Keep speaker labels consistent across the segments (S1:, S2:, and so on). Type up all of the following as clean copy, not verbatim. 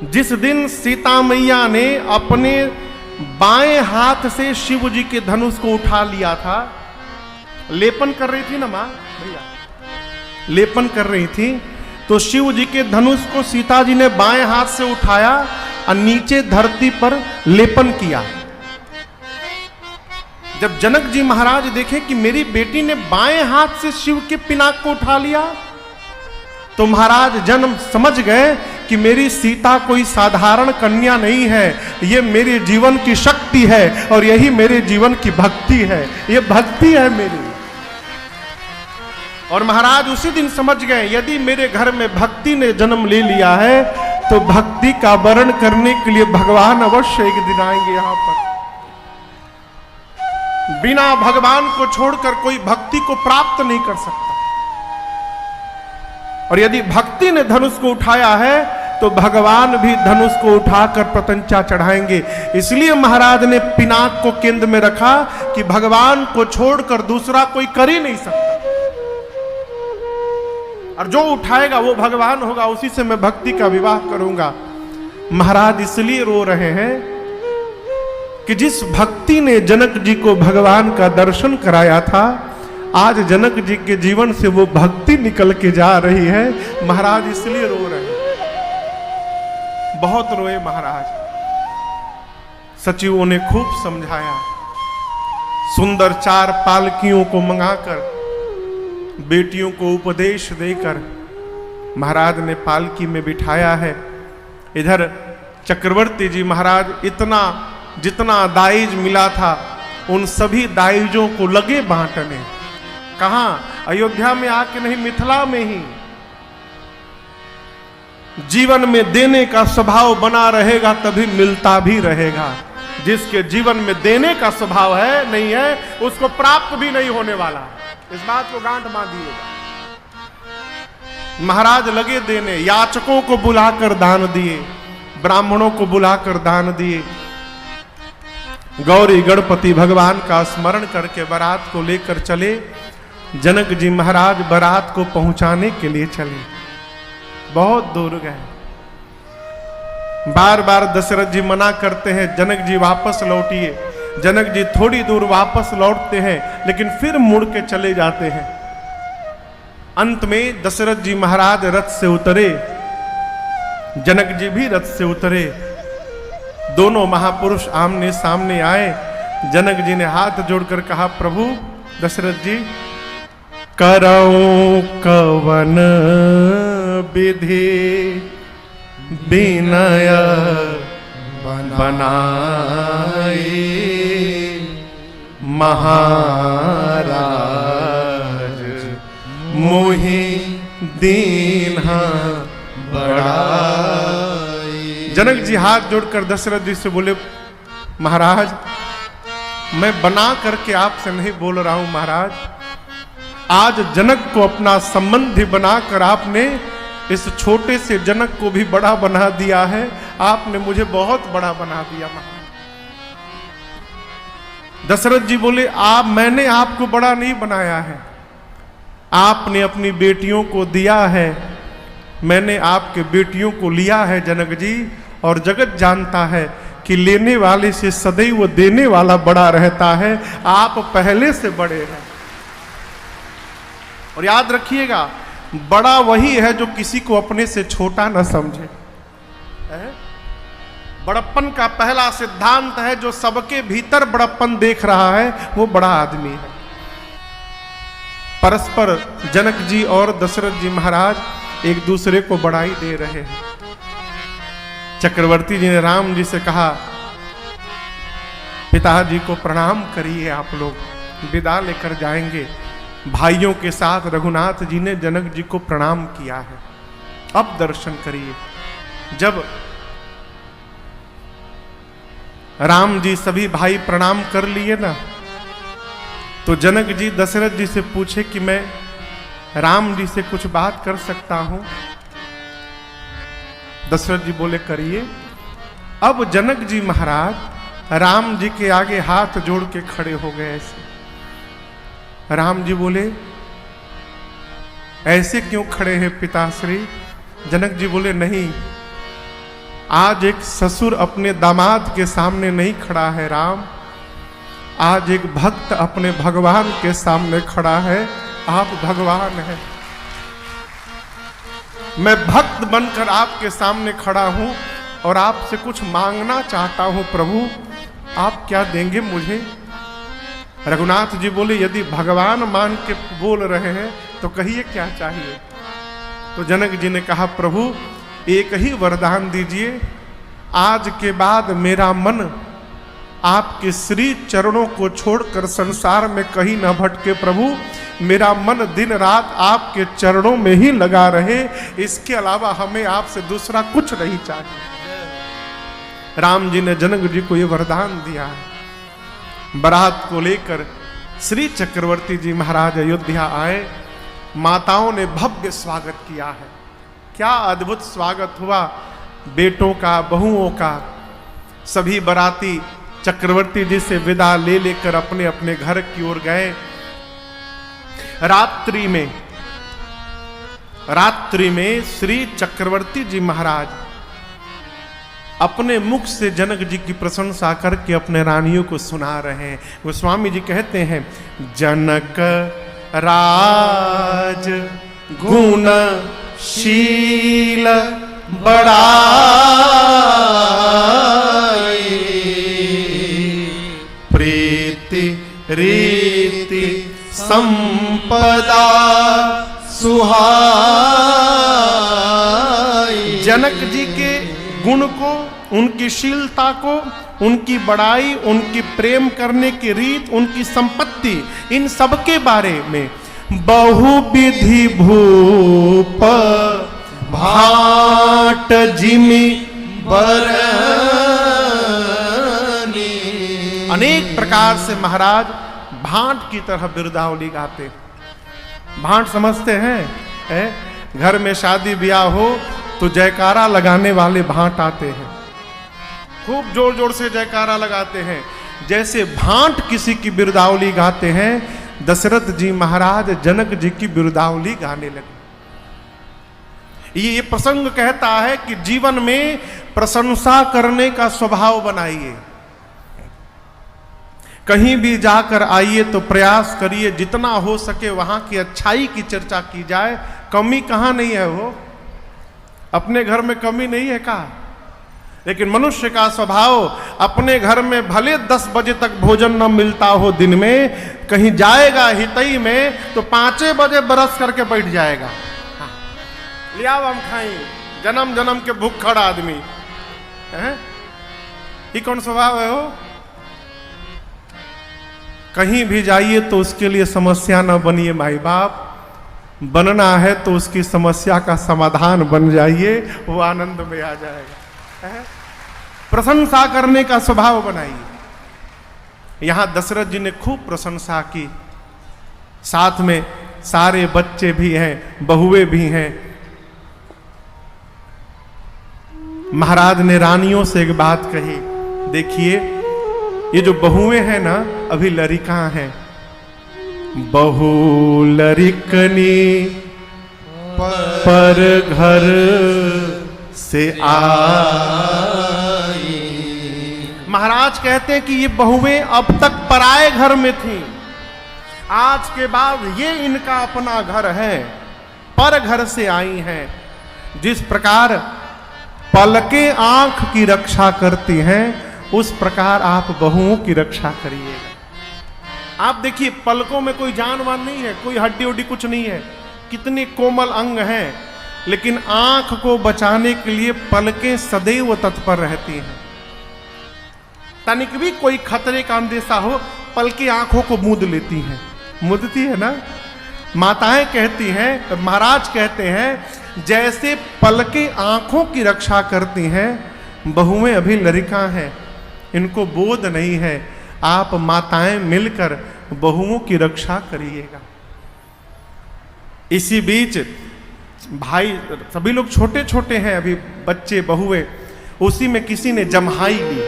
S1: जिस दिन सीता मैया ने अपने बाएं हाथ से शिव जी के धनुष को उठा लिया था, लेपन कर रही थी ना मां भैया, लेपन कर रही थी, तो शिव जी के धनुष को सीता जी ने बाएं हाथ से उठाया और नीचे धरती पर लेपन किया। जब जनक जी महाराज देखे कि मेरी बेटी ने बाएं हाथ से शिव के पिनाक को उठा लिया, तो महाराज जन्म समझ गए कि मेरी सीता कोई साधारण कन्या नहीं है, ये मेरे जीवन की शक्ति है और यही मेरे जीवन की भक्ति है, ये भक्ति है मेरी। और महाराज उसी दिन समझ गए यदि मेरे घर में भक्ति ने जन्म ले लिया है तो भक्ति का वर्ण करने के लिए भगवान अवश्य एक दिन आएंगे यहां पर। बिना भगवान को छोड़कर कोई भक्ति को प्राप्त नहीं कर सकता। और यदि भक्ति ने धनुष को उठाया है तो भगवान भी धनुष को उठाकर प्रत्यंचा चढ़ाएंगे। इसलिए महाराज ने पिनाक को केंद्र में रखा कि भगवान को छोड़कर दूसरा कोई कर ही नहीं सकता, और जो उठाएगा वो भगवान होगा, उसी से मैं भक्ति का विवाह करूंगा। महाराज इसलिए रो रहे हैं कि जिस भक्ति ने जनक जी को भगवान का दर्शन कराया था, आज जनक जी के जीवन से वो भक्ति निकल के जा रही है। महाराज इसलिए रो रहे हैं, बहुत रोए महाराज। सचिवों ने खूब समझाया, सुंदर 4 पालकियों को मंगाकर बेटियों को उपदेश देकर महाराज ने पालकी में बिठाया है। इधर चक्रवर्ती जी महाराज इतना जितना दाइज मिला था उन सभी दाइजों को लगे बांटने। कहां? अयोध्या में आके नहीं, मिथिला में ही। जीवन में देने का स्वभाव बना रहेगा तभी मिलता भी रहेगा। जिसके जीवन में देने का स्वभाव है नहीं है उसको प्राप्त भी नहीं होने वाला। इस बात को गांठ बांधिएगा। महाराज लगे देने, याचकों को बुलाकर दान दिए, ब्राह्मणों को बुलाकर दान दिए। गौरी गणपति भगवान का स्मरण करके बारात को लेकर चले। जनक जी महाराज बारात को पहुंचाने के लिए चले, बहुत दूर गए। बार बार दशरथ जी मना करते हैं, जनक जी वापस लौटिए। जनक जी थोड़ी दूर वापस लौटते हैं लेकिन फिर मुड़ के चले जाते हैं। अंत में दशरथ जी महाराज रथ से उतरे, जनक जी भी रथ से उतरे। दोनों महापुरुष आमने सामने आए। जनक जी ने हाथ जोड़कर कहा, प्रभु दशरथ जी, करऊं कवन विधि विनय बनाए महाराज मोहि दीन्हा बढ़ाई। जनक जी हाथ जोड़कर दशरथ जी से बोले, महाराज मैं बना करके आपसे नहीं बोल रहा हूं महाराज, आज जनक को अपना संबंधी बनाकर आपने इस छोटे से जनक को भी बड़ा बना दिया है। आपने मुझे बहुत बड़ा बना दिया महाराज। दशरथ जी बोले, मैंने आपको बड़ा नहीं बनाया है, आपने अपनी बेटियों को दिया है, मैंने आपके बेटियों को लिया है जनक जी। और जगत जानता है कि लेने वाले से सदैव देने वाला बड़ा रहता है। आप पहले से बड़े हैं। और याद रखिएगा, बड़ा वही है जो किसी को अपने से छोटा न समझे। बड़प्पन का पहला सिद्धांत है, जो सबके भीतर बड़प्पन देख रहा है वो बड़ा आदमी है। परस्पर जनक जी और दशरथ जी महाराज एक दूसरे को बड़ाई दे रहे हैं। चक्रवर्ती जी ने राम जी से कहा, पिताजी को प्रणाम करिए, आप लोग विदा लेकर जाएंगे। भाइयों के साथ रघुनाथ जी ने जनक जी को प्रणाम किया है, अब दर्शन करिए। जब राम जी सभी भाई प्रणाम कर लिए ना, तो जनक जी दशरथ जी से पूछे कि मैं राम जी से कुछ बात कर सकता हूं। दशरथ जी बोले, करिए। अब जनक जी महाराज राम जी के आगे हाथ जोड़ के खड़े हो गए ऐसे। राम जी बोले, ऐसे क्यों खड़े हैं पिताश्री? जनक जी बोले, नहीं, आज एक ससुर अपने दामाद के सामने नहीं खड़ा है राम, आज एक भक्त अपने भगवान के सामने खड़ा है। आप भगवान हैं, मैं भक्त बनकर आपके सामने खड़ा हूं और आपसे कुछ मांगना चाहता हूं प्रभु, आप क्या देंगे मुझे? रघुनाथ जी बोले, यदि भगवान मान के बोल रहे हैं तो कहिए क्या चाहिए। तो जनक जी ने कहा, प्रभु एक ही वरदान दीजिए, आज के बाद मेरा मन आपके श्री चरणों को छोड़कर संसार में कहीं न भटके प्रभु, मेरा मन दिन रात आपके चरणों में ही लगा रहे, इसके अलावा हमें आपसे दूसरा कुछ नहीं चाहिए। राम जी ने जनक जी को ये वरदान दिया। बारात को लेकर श्री चक्रवर्ती जी महाराज अयोध्या आए, माताओं ने भव्य स्वागत किया है। क्या अद्भुत स्वागत हुआ, बेटों का, बहुओं का। सभी बाराती चक्रवर्ती जी से विदा ले लेकर अपने अपने घर की ओर गए। रात्रि में श्री चक्रवर्ती जी महाराज अपने मुख से जनक जी की प्रशंसा करके अपने रानियों को सुना रहे हैं। गोस्वामी जी कहते हैं, जनक राज गुण शील बड़ाई, प्रीति रीति संपदा सुहाई। जनक जी के गुण को, उनकी शीलता को, उनकी बड़ाई, उनकी प्रेम करने की रीत, उनकी संपत्ति, इन सब के बारे में बहुविधि भूप भाट जिमि बरनी, अनेक प्रकार से महाराज भाट की तरह बिरदावली गाते। भाट समझते हैं? घर में शादी ब्याह हो तो जयकारा लगाने वाले भाट आते हैं, खूब जोर जोर से जयकारा लगाते हैं। जैसे भाट किसी की बिरदावली गाते हैं, दशरथ जी महाराज जनक जी की बिरदावली गाने लगे। ये प्रसंग कहता है कि जीवन में प्रशंसा करने का स्वभाव बनाइए। कहीं भी जाकर आइए तो प्रयास करिए जितना हो सके वहां की अच्छाई की चर्चा की जाए। कमी कहां नहीं है, वो अपने घर में कमी नहीं है का, लेकिन मनुष्य का स्वभाव अपने घर में भले 10 बजे तक भोजन न मिलता हो दिन में, कहीं जाएगा हितई में तो 5 बजे बरस करके बैठ जाएगा। लिया हम खाई, जन्म जन्म के भूखड़ आदमी है। ये कौन स्वभाव है? हो कहीं भी जाइए तो उसके लिए समस्या न बनिए माई बाप, बनना है तो उसकी समस्या का समाधान बन जाइए, वो आनंद में आ जाएगा। प्रशंसा करने का स्वभाव बनाइए। यहां दशरथ जी ने खूब प्रशंसा की, साथ में सारे बच्चे भी हैं, बहुएं भी हैं। महाराज ने रानियों से एक बात कही, देखिए ये जो बहुएं हैं ना, अभी लड़िका हैं, बहु लड़िकनी पर घर से आई। महाराज कहते हैं कि ये बहुएं अब तक पराए घर में थीं, आज के बाद ये इनका अपना घर है, पर घर से आई हैं। जिस प्रकार पलकें आंख की रक्षा करती हैं, उस प्रकार आप बहुओं की रक्षा करिएगा। आप देखिए पलकों में कोई जानवान नहीं है, कोई हड्डी उड्डी कुछ नहीं है, कितने कोमल अंग हैं, लेकिन आंख को बचाने के लिए पलकें सदैव तत्पर रहती हैं। तनिक भी कोई खतरे का अंदेशा हो, पलकें आंखों को मूंद लेती हैं। मूंदती है ना, माताएं कहती हैं, महाराज कहते हैं, जैसे पलकें आंखों की रक्षा करती हैं, बहुएं अभी लड़िका हैं, इनको बोध नहीं है। आप माताएं मिलकर बहुओं की रक्षा करिएगा। इसी बीच भाई सभी लोग छोटे छोटे हैं, अभी बच्चे बहुएं, उसी में किसी ने जम्हाई ली।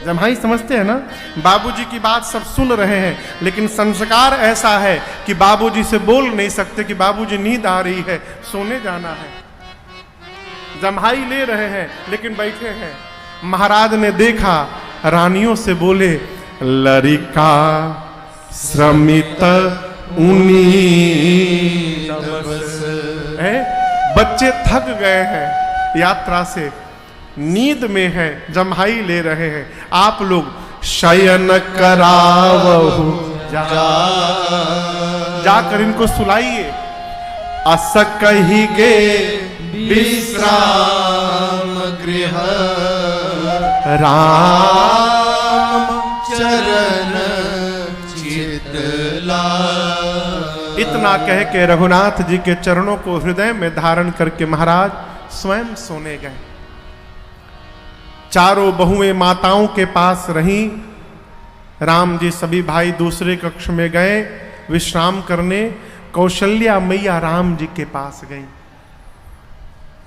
S1: जम्हाई समझते हैं ना, बाबूजी की बात सब सुन रहे हैं, लेकिन संस्कार ऐसा है कि बाबूजी से बोल नहीं सकते कि बाबूजी नींद आ रही है, सोने जाना है। जम्हाई ले रहे हैं लेकिन बैठे हैं। महाराज ने देखा, रानियों से बोले, लरिका श्रमित उनी बच्चे थक गए हैं यात्रा से, नींद में है, जम्हाई ले रहे हैं, आप लोग शयन करावहु जाकर इनको सुलाइए। अस कहिगे विश्राम गृह राम चरण चितला। इतना कह के रघुनाथ जी के चरणों को हृदय में धारण करके महाराज स्वयं सोने गए। चारों बहुएं माताओं के पास रहीं। राम जी सभी भाई दूसरे कक्ष में गए विश्राम करने। कौशल्या मैया राम जी के पास गई,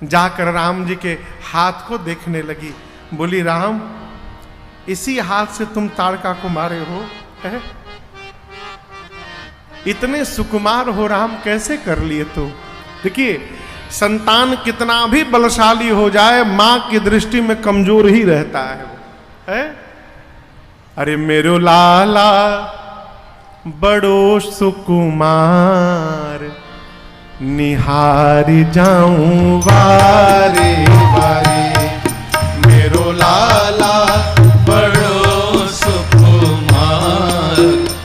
S1: जाकर राम जी के हाथ को देखने लगी। बोली, राम इसी हाथ से तुम ताड़का को मारे हो? है? इतने सुकुमार हो राम, कैसे कर लिए? तो देखिए, संतान कितना भी बलशाली हो जाए, मां की दृष्टि में कमजोर ही रहता है वो, है? अरे मेरो लाला बड़ो सुकुमार, निहारी जाऊं वारे वारे। मेरो लाला बड़ो सुकुमार,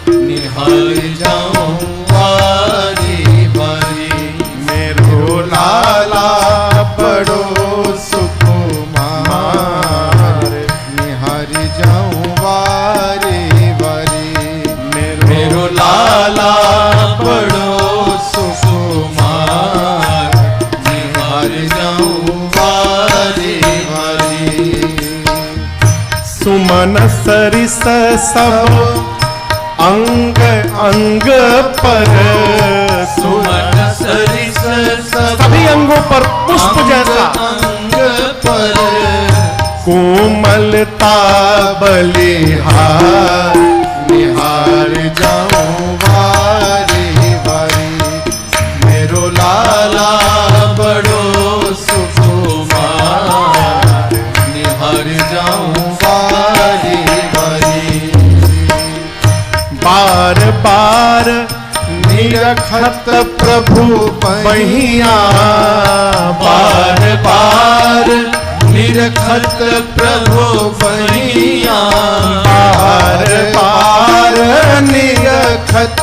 S1: निहारी जाऊं वारे वारे। मेरो लाला बड़ो सुकुमार, निहारी जाऊं वारे वारे। मेरो लाला बड़ो सुकुमार, निहारी जाऊं वारे वारे। सुमन सरिस सब अंग अंग पर, सुमन सरिस सभी अंगों पर पुष्प जैसा अंग पर, कोमलता बलिहार, निहार जाऊं वारे वारे। मेरो लाला बड़ो सुकुमार, निहार जाऊं वारे वारे। बार बार निरखत प्रभु पहिया, बार बार निरखत प्रभु पहिया, बार बार निरखत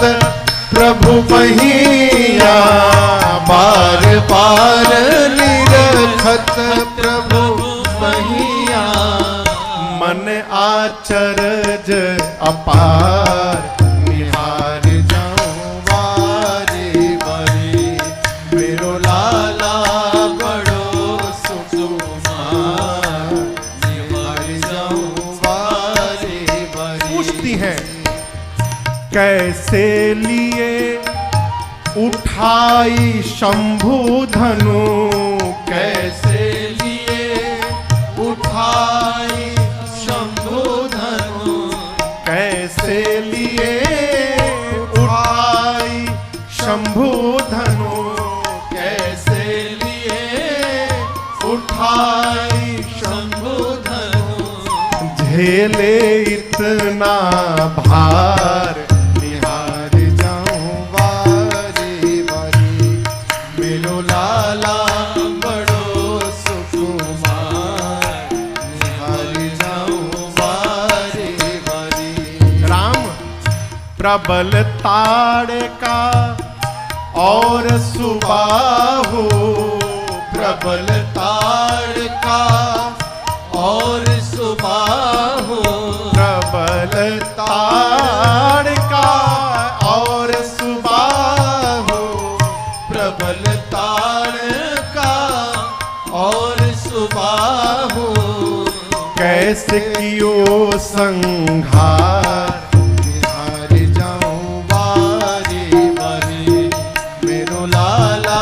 S1: प्रभु पहिया, बार बार निरखत प्रभु पहिया। मन आचरज अपार, निहार जाऊं वारे वारे। मेरो लाला बड़ो सुकुमार, निहार जाऊं वारे वारे। पूछती हैं, कैसे लिए उठाई शंभु धनु, कैसे लिए उठाई शंभु धनु, कैसे लिए उठाई शंभु धनु, कैसे लिए उठाई शंभु धनु। झेले इतना भार, निहार जाऊं वारे वारे। मेरो लाला बड़ो सुकुमार, निहार जाऊं वारे वारे। राम प्रबल ताड़का और सुबाहु, प्रबल ताड़का और सुबाहु, प्रबल ताड़का और सुबाहु, प्रबल ताड़का और सुबाहु। कैसे कियो संहार, निहार जाऊं वारे वारे। मेरो लाला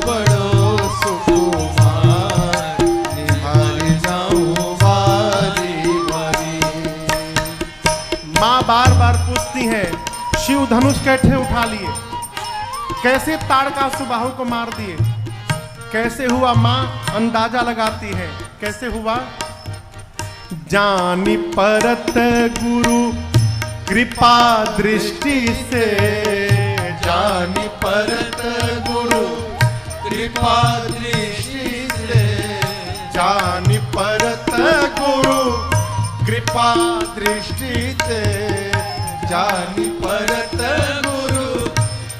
S1: बड़ो सुकुमार, निहार जाऊं वारे वारे। माँ बार बार पूछती हैं, शिव धनुष कैसे उठा लिए, कैसे ताड़का सुबाहु को मार दिए, कैसे हुआ माँ अंदाजा लगाती है, कैसे हुआ? जानी परत गुरु कृपा दृष्टि से,
S2: जानी परत गुरु कृपा दृष्टि से,
S1: जानी परत गुरु कृपा दृष्टि से,
S2: जानी परत गुरु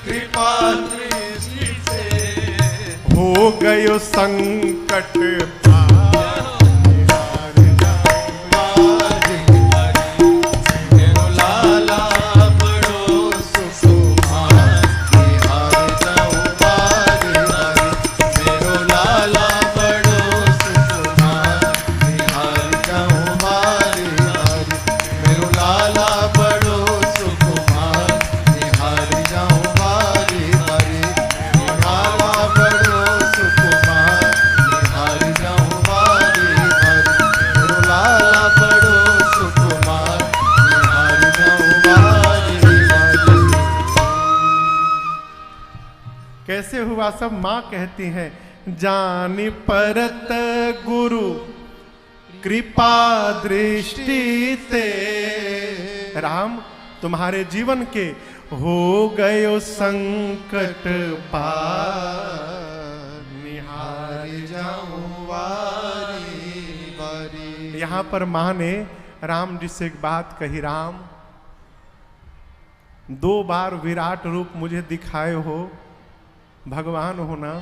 S2: कृपा दृष्टि से,
S1: हो गयो संकट कैसे हुआ? सब माँ कहती हैं, जानी परत गुरु कृपा दृष्टि से, राम तुम्हारे जीवन के हो गयो संकट पार, निहार
S2: जाऊं वारी वारी।
S1: यहाँ पर माँ ने राम जी से एक बात कही, राम 2 बार विराट रूप मुझे दिखाए हो, भगवान हो ना?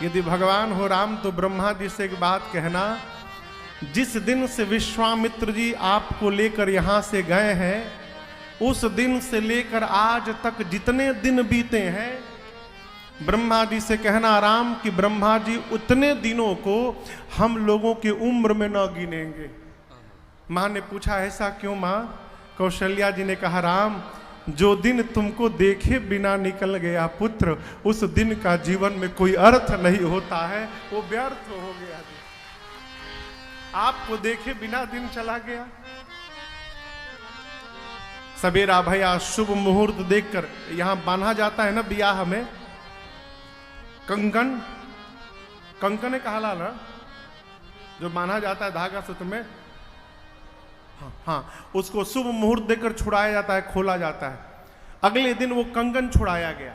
S1: यदि भगवान हो राम तो ब्रह्मा जी से एक बात कहना, जिस दिन से विश्वामित्र जी आपको लेकर यहां से गए हैं, उस दिन से लेकर आज तक जितने दिन बीते हैं, ब्रह्मा जी से कहना राम कि ब्रह्मा जी उतने दिनों को हम लोगों की उम्र में न गिनेंगे। मां ने पूछा ऐसा क्यों मां? कौशल्या जी ने कहा राम, जो दिन तुमको देखे बिना निकल गया पुत्र, उस दिन का जीवन में कोई अर्थ नहीं होता है, वो व्यर्थ हो गया। आपको देखे बिना दिन चला गया। सवेरा भैया शुभ मुहूर्त देखकर यहां बांधा जाता है ना ब्याह में, कंकन, कंकन कहला ना, जो बांधा जाता है धागा सूत्र में, हाँ, उसको शुभ मुहूर्त देकर छुड़ाया जाता है, खोला जाता है। अगले दिन वो कंगन छुड़ाया गया।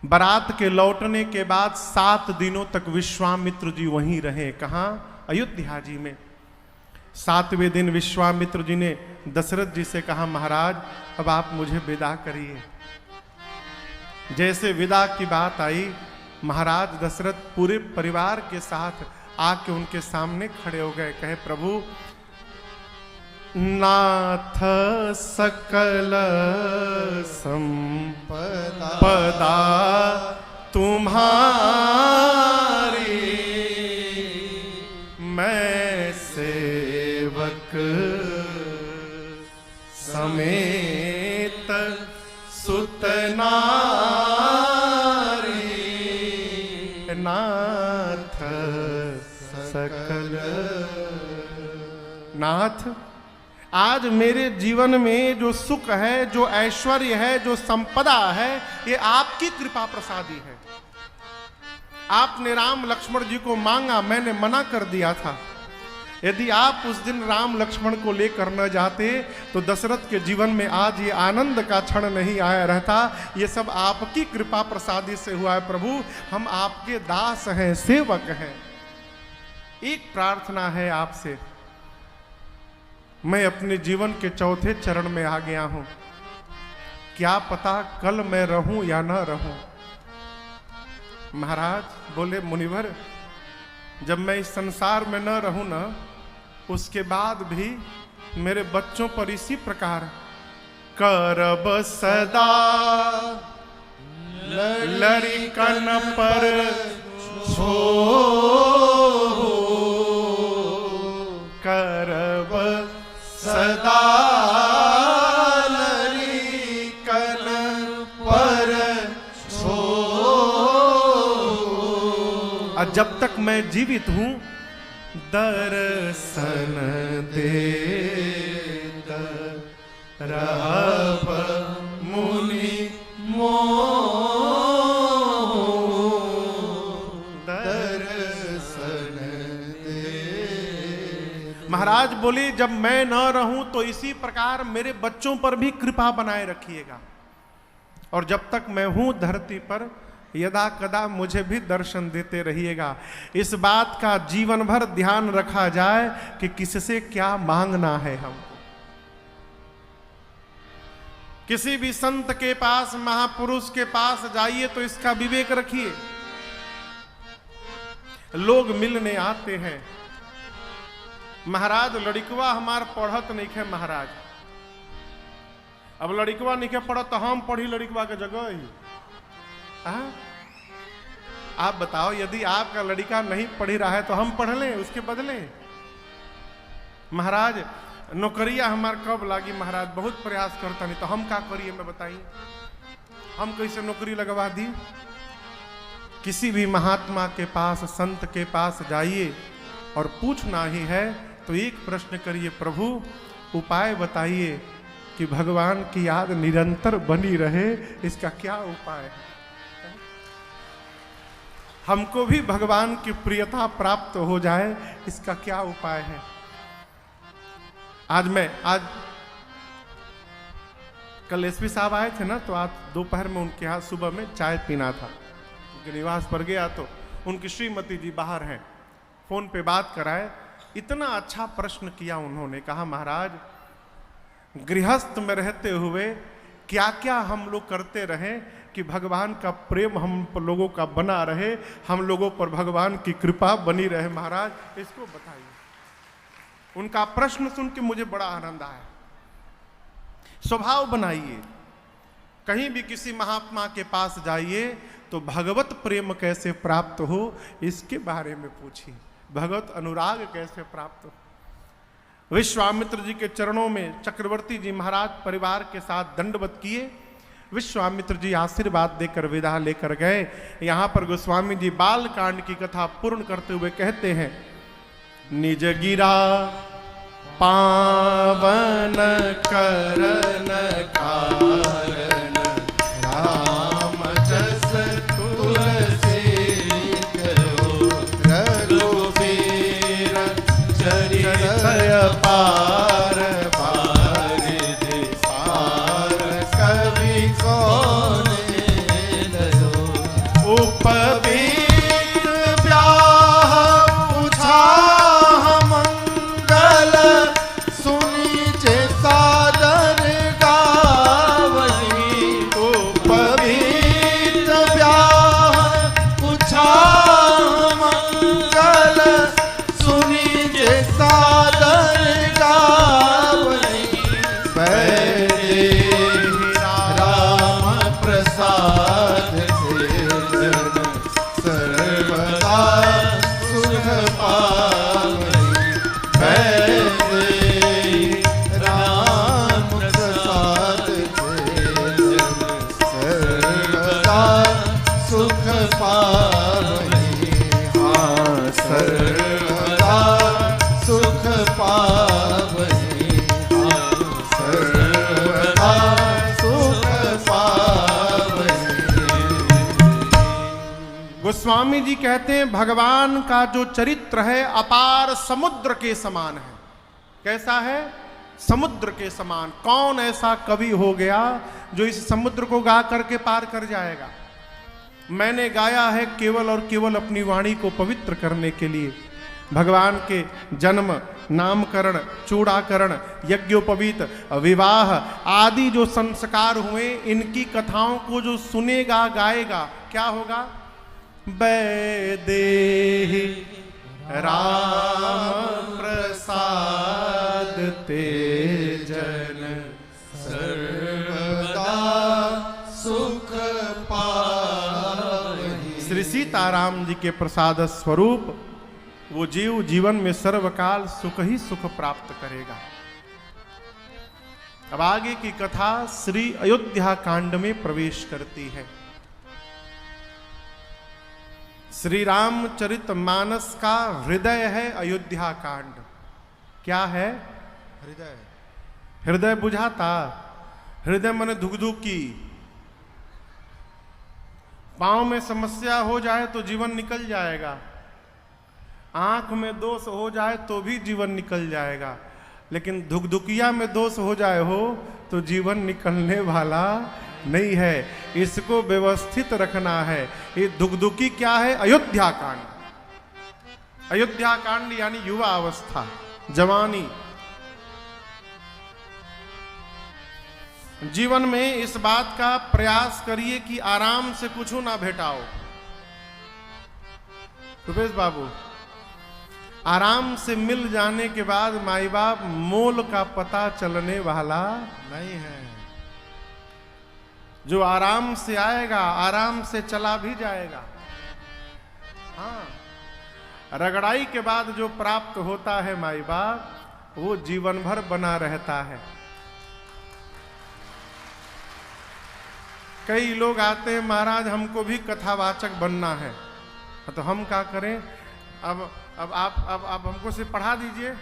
S1: बारात के लौटने के बाद 7 दिनों तक विश्वामित्र जी वहीं रहे। कहाँ? अयोध्या जी में। 7वें दिन विश्वामित्र जी ने दशरथ जी से कहा महाराज अब आप मुझे विदा करिए। जैसे विदा की बात आई, महाराज दशरथ पूरे परिवार के साथ आके उनके सामने खड़े हो गए। कहे प्रभु, नाथ सकल संपदा तुम्हारी, मैं सेवक समेत सुत नारी, नाथ सकल। नाथ, आज मेरे जीवन में जो सुख है, जो ऐश्वर्य है, जो संपदा है, ये आपकी कृपा प्रसादी है। आपने राम लक्ष्मण जी को मांगा, मैंने मना कर दिया था। यदि आप उस दिन राम लक्ष्मण को लेकर न जाते तो दशरथ के जीवन में आज ये आनंद का क्षण नहीं आया रहता। ये सब आपकी कृपा प्रसादी से हुआ है प्रभु। हम आपके दास हैं, सेवक हैं। एक प्रार्थना है आपसे, मैं अपने जीवन के चौथे चरण में आ गया हूं। क्या पता कल मैं रहूं या ना रहूं। महाराज बोले मुनिवर, जब मैं इस संसार में न रहूं ना, उसके बाद भी मेरे बच्चों पर इसी प्रकार करब सदा लड़िकन पर छो, करब सदा लड़िकन पर छो। और जब तक मैं जीवित हूं दर्शन दे रहब मुनि मोर। महाराज बोले जब मैं न रहूं तो इसी प्रकार मेरे बच्चों पर भी कृपा बनाए रखिएगा, और जब तक मैं हूं धरती पर यदा कदा मुझे भी दर्शन देते रहिएगा। इस बात का जीवन भर ध्यान रखा जाए कि किससे क्या मांगना है हमको। किसी भी संत के पास, महापुरुष के पास जाइए तो इसका विवेक रखिए। लोग मिलने आते हैं, महाराज लड़िकवा हमार पढ़त नहीं है महाराज, अब लड़िकवा नहीं है पढ़त तो हम पढ़ी लड़िकवा के जगह ही। आप बताओ यदि आपका लड़का नहीं पढ़ रहा है तो हम पढ़ लें उसके बदले। महाराज नौकरिया हमार कब लागी महाराज, बहुत प्रयास करता नहीं तो हम क्या करिए मैं बताइए, हम कैसे नौकरी लगवा दी। किसी भी महात्मा के पास, संत के पास जाइए और पूछना ही है तो एक प्रश्न करिए, प्रभु उपाय बताइए कि भगवान की याद निरंतर बनी रहे, इसका क्या उपाय है। हमको भी भगवान की प्रियता प्राप्त हो जाए, इसका क्या उपाय है। आज कल एसपी साहब आए थे ना, तो आज दोपहर में उनके यहाँ सुबह में चाय पीना था, उनके निवास पर गया तो उनकी श्रीमती जी बाहर हैं, फोन पे बात कराए। इतना अच्छा प्रश्न किया उन्होंने, कहा महाराज गृहस्थ में रहते हुए क्या क्या हम लोग करते रहें कि भगवान का प्रेम हम लोगों का बना रहे, हम लोगों पर भगवान की कृपा बनी रहे, महाराज इसको बताइए। उनका प्रश्न सुन के मुझे बड़ा आनंद आया। स्वभाव बनाइए, कहीं भी किसी महात्मा के पास जाइए तो भगवत प्रेम कैसे प्राप्त हो इसके बारे में पूछिए, भगवत अनुराग कैसे प्राप्त हो। विश्वामित्र जी के चरणों में चक्रवर्ती जी महाराज परिवार के साथ दंडवत किए। विश्वामित्र जी आशीर्वाद देकर विदा लेकर गए। यहां पर गोस्वामी जी बाल कांड की कथा पूर्ण करते हुए कहते हैं, निज गिरा पावन करन कारण
S2: राम जस तुलसी कहो रघुबीर चरित अपार बारिधि पार कवि कौने लयो उपवीत ब्याह पूछा मंगल सुनी जे सादर गावही उपवीत ब्याह पूछा मंगल सुनी जे सादर गावही पैरे राम प्रसाद से जन सर्वदा सुख पावही पैरे राम प्रसाद से जन सर्वदा सुख पावही हाँ सर्वदा सुख पावही हाँ सर्वदा सुख पावही।
S1: गोस्वामी जी कहते हैं भगवान का जो चरित्र है अपार समुद्र के समान है। कैसा है? समुद्र के समान। कौन ऐसा कवि हो गया जो इस समुद्र को गा करके पार कर जाएगा। मैंने गाया है केवल और केवल अपनी वाणी को पवित्र करने के लिए। भगवान के जन्म, नामकरण, चूड़ाकरण, यज्ञोपवीत, विवाह आदि जो संस्कार हुए, इनकी कथाओं को जो सुनेगा गाएगा क्या होगा? वैदेही राम प्रसाद तेजन
S2: सर्वदा सुख पावही।
S1: श्री सीताराम जी के प्रसाद स्वरूप वो जीव जीवन में सर्वकाल सुख ही सुख प्राप्त करेगा। अब आगे की कथा श्री अयोध्या कांड में प्रवेश करती है। श्री रामचरितमानस का हृदय है अयोध्या कांड। क्या है?
S2: हृदय।
S1: हृदय बुझाता? हृदय माने धुकधुकी। पांव में समस्या हो जाए तो जीवन निकल जाएगा। आंख में दोष हो जाए तो भी जीवन निकल जाएगा, लेकिन धुकधुकिया में दोष हो जाए हो तो जीवन निकलने वाला नहीं है। इसको व्यवस्थित रखना है। ये धुकधुकी क्या है? अयोध्या कांड। अयोध्या कांड यानी युवा अवस्था, जवानी। जीवन में इस बात का प्रयास करिए कि आराम से कुछ ना भेटाओ। रुपेश बाबू, आराम से मिल जाने के बाद माई बाप मोल का पता चलने वाला
S2: नहीं है।
S1: जो आराम से आएगा आराम से चला भी जाएगा। हाँ, रगड़ाई के बाद जो प्राप्त होता है माई बाप, वो जीवन भर बना रहता है। कई लोग आते हैं, महाराज हमको भी कथावाचक बनना है, तो हम क्या करें? अब आप हमको से पढ़ा दीजिए,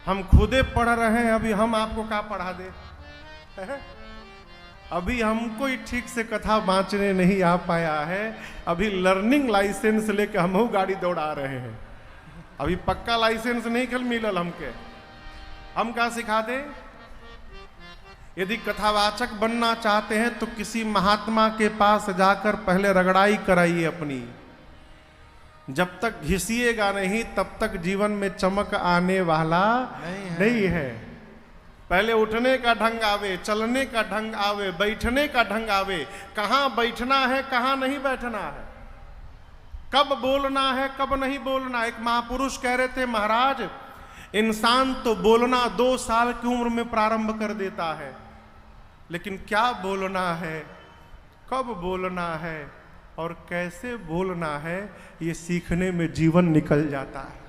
S1: हम खुदे पढ़ रहे हैं, अभी हम आपको क्या पढ़ा दे? अभी हमको ही ठीक से कथा बाँचने नहीं आ पाया है। अभी लर्निंग लाइसेंस लेके हम गाड़ी दौड़ा रहे हैं, अभी पक्का लाइसेंस नहीं कल मिलल हमके। हम क्या सिखा दें? यदि कथावाचक बनना चाहते हैं तो किसी महात्मा के पास जाकर पहले रगड़ाई कराइए अपनी। जब तक घिसिएगा नहीं तब तक जीवन में चमक आने वाला नहीं है। पहले उठने का ढंग आवे, चलने का ढंग आवे, बैठने का ढंग आवे, कहाँ बैठना है कहाँ नहीं बैठना है, कब बोलना है कब नहीं बोलना। एक महापुरुष कह रहे थे, महाराज इंसान तो बोलना 2 साल की उम्र में प्रारंभ कर देता है, लेकिन क्या बोलना है, कब बोलना है और कैसे बोलना है, ये सीखने में जीवन निकल जाता है।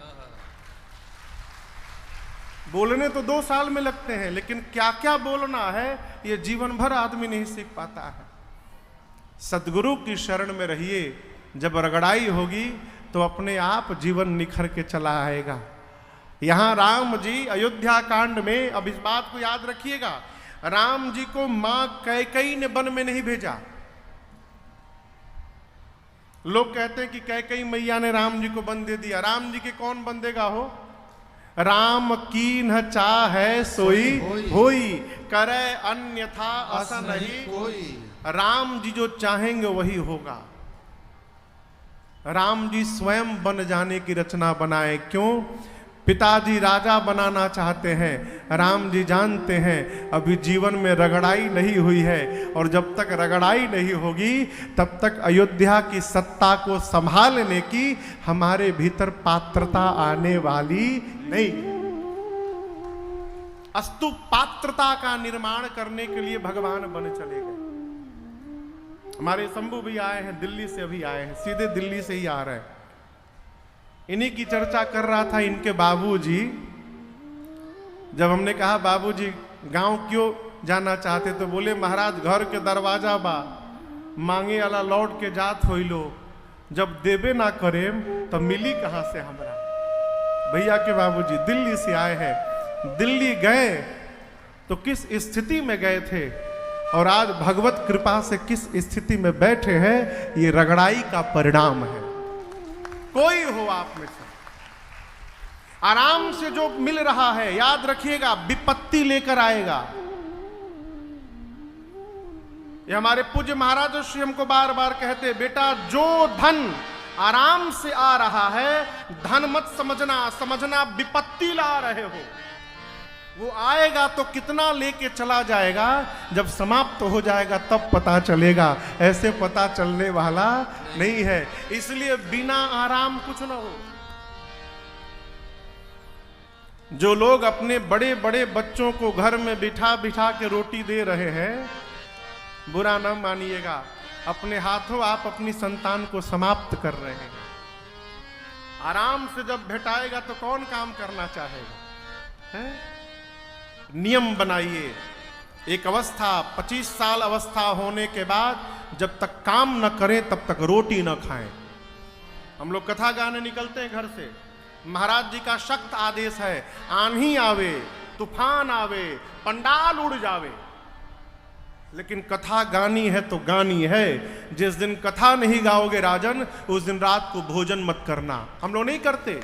S1: बोलने तो 2 साल में लगते हैं, लेकिन क्या क्या बोलना है ये जीवन भर आदमी नहीं सीख पाता है। सदगुरु की शरण में रहिए, जब रगड़ाई होगी तो अपने आप जीवन निखर के चला आएगा। यहां राम जी अयोध्या कांड में, अब इस बात को याद रखिएगा, राम जी को मां कैकेयी ने वन में नहीं भेजा। लोग कहते हैं कि कैकेयी मैया ने राम जी को वन दे दिया। राम जी के कौन बंदेगा हो? राम कीन्ह चाहे सोई होई, करे अन्यथा अस नहीं
S2: कोई।
S1: राम जी जो चाहेंगे वही होगा। राम जी स्वयं बन जाने की रचना बनाए। क्यों? पिताजी राजा बनाना चाहते हैं, राम जी जानते हैं अभी जीवन में रगड़ाई नहीं हुई है, और जब तक रगड़ाई नहीं होगी तब तक अयोध्या की सत्ता को संभालने की हमारे भीतर पात्रता आने वाली नहीं। अस्तु पात्रता का निर्माण करने के लिए भगवान बन चले गए। हमारे शंभू भी आए हैं, दिल्ली से अभी आए हैं, सीधे दिल्ली से ही आ रहे हैं। इन्हीं की चर्चा कर रहा था इनके बाबूजी। जब हमने कहा बाबूजी गांव क्यों जाना चाहते, तो बोले महाराज घर के दरवाजा बा, मांगे वाला लौट के जात होई लो, जब देबे ना करे तो मिली कहां से हमरा। भैया के बाबूजी दिल्ली से आए हैं। दिल्ली गए तो किस स्थिति में गए थे और आज भगवत कृपा से किस स्थिति में बैठे हैं, ये रगड़ाई का परिणाम है। कोई हो आप में से, आराम से जो मिल रहा है, याद रखिएगा विपत्ति लेकर आएगा। ये हमारे पूज्य महाराज श्री हमको बार बार कहते, बेटा जो धन आराम से आ रहा है, धन मत समझना, समझना विपत्ति ला रहे हो। वो आएगा तो कितना लेके चला जाएगा, जब समाप्त हो जाएगा तब पता चलेगा, ऐसे पता चलने वाला नहीं है। इसलिए बिना आराम कुछ ना हो। जो लोग अपने बड़े बड़े बच्चों को घर में बिठा बिठा के रोटी दे रहे हैं, बुरा न मानिएगा, अपने हाथों आप अपनी संतान को समाप्त कर रहे हैं। आराम से जब भेटाएगा तो कौन काम करना चाहेगा? है? नियम बनाइए। एक अवस्था 25 साल अवस्था होने के बाद जब तक काम न करें तब तक रोटी न खाएं। हम लोग कथा गाने निकलते हैं घर से, महाराज जी का सख्त आदेश है, आंधी आवे, तूफान आवे, पंडाल उड़ जावे, लेकिन कथा गानी है तो गानी है। जिस दिन कथा नहीं गाओगे राजन, उस दिन रात को भोजन मत करना। हम लोग नहीं करते।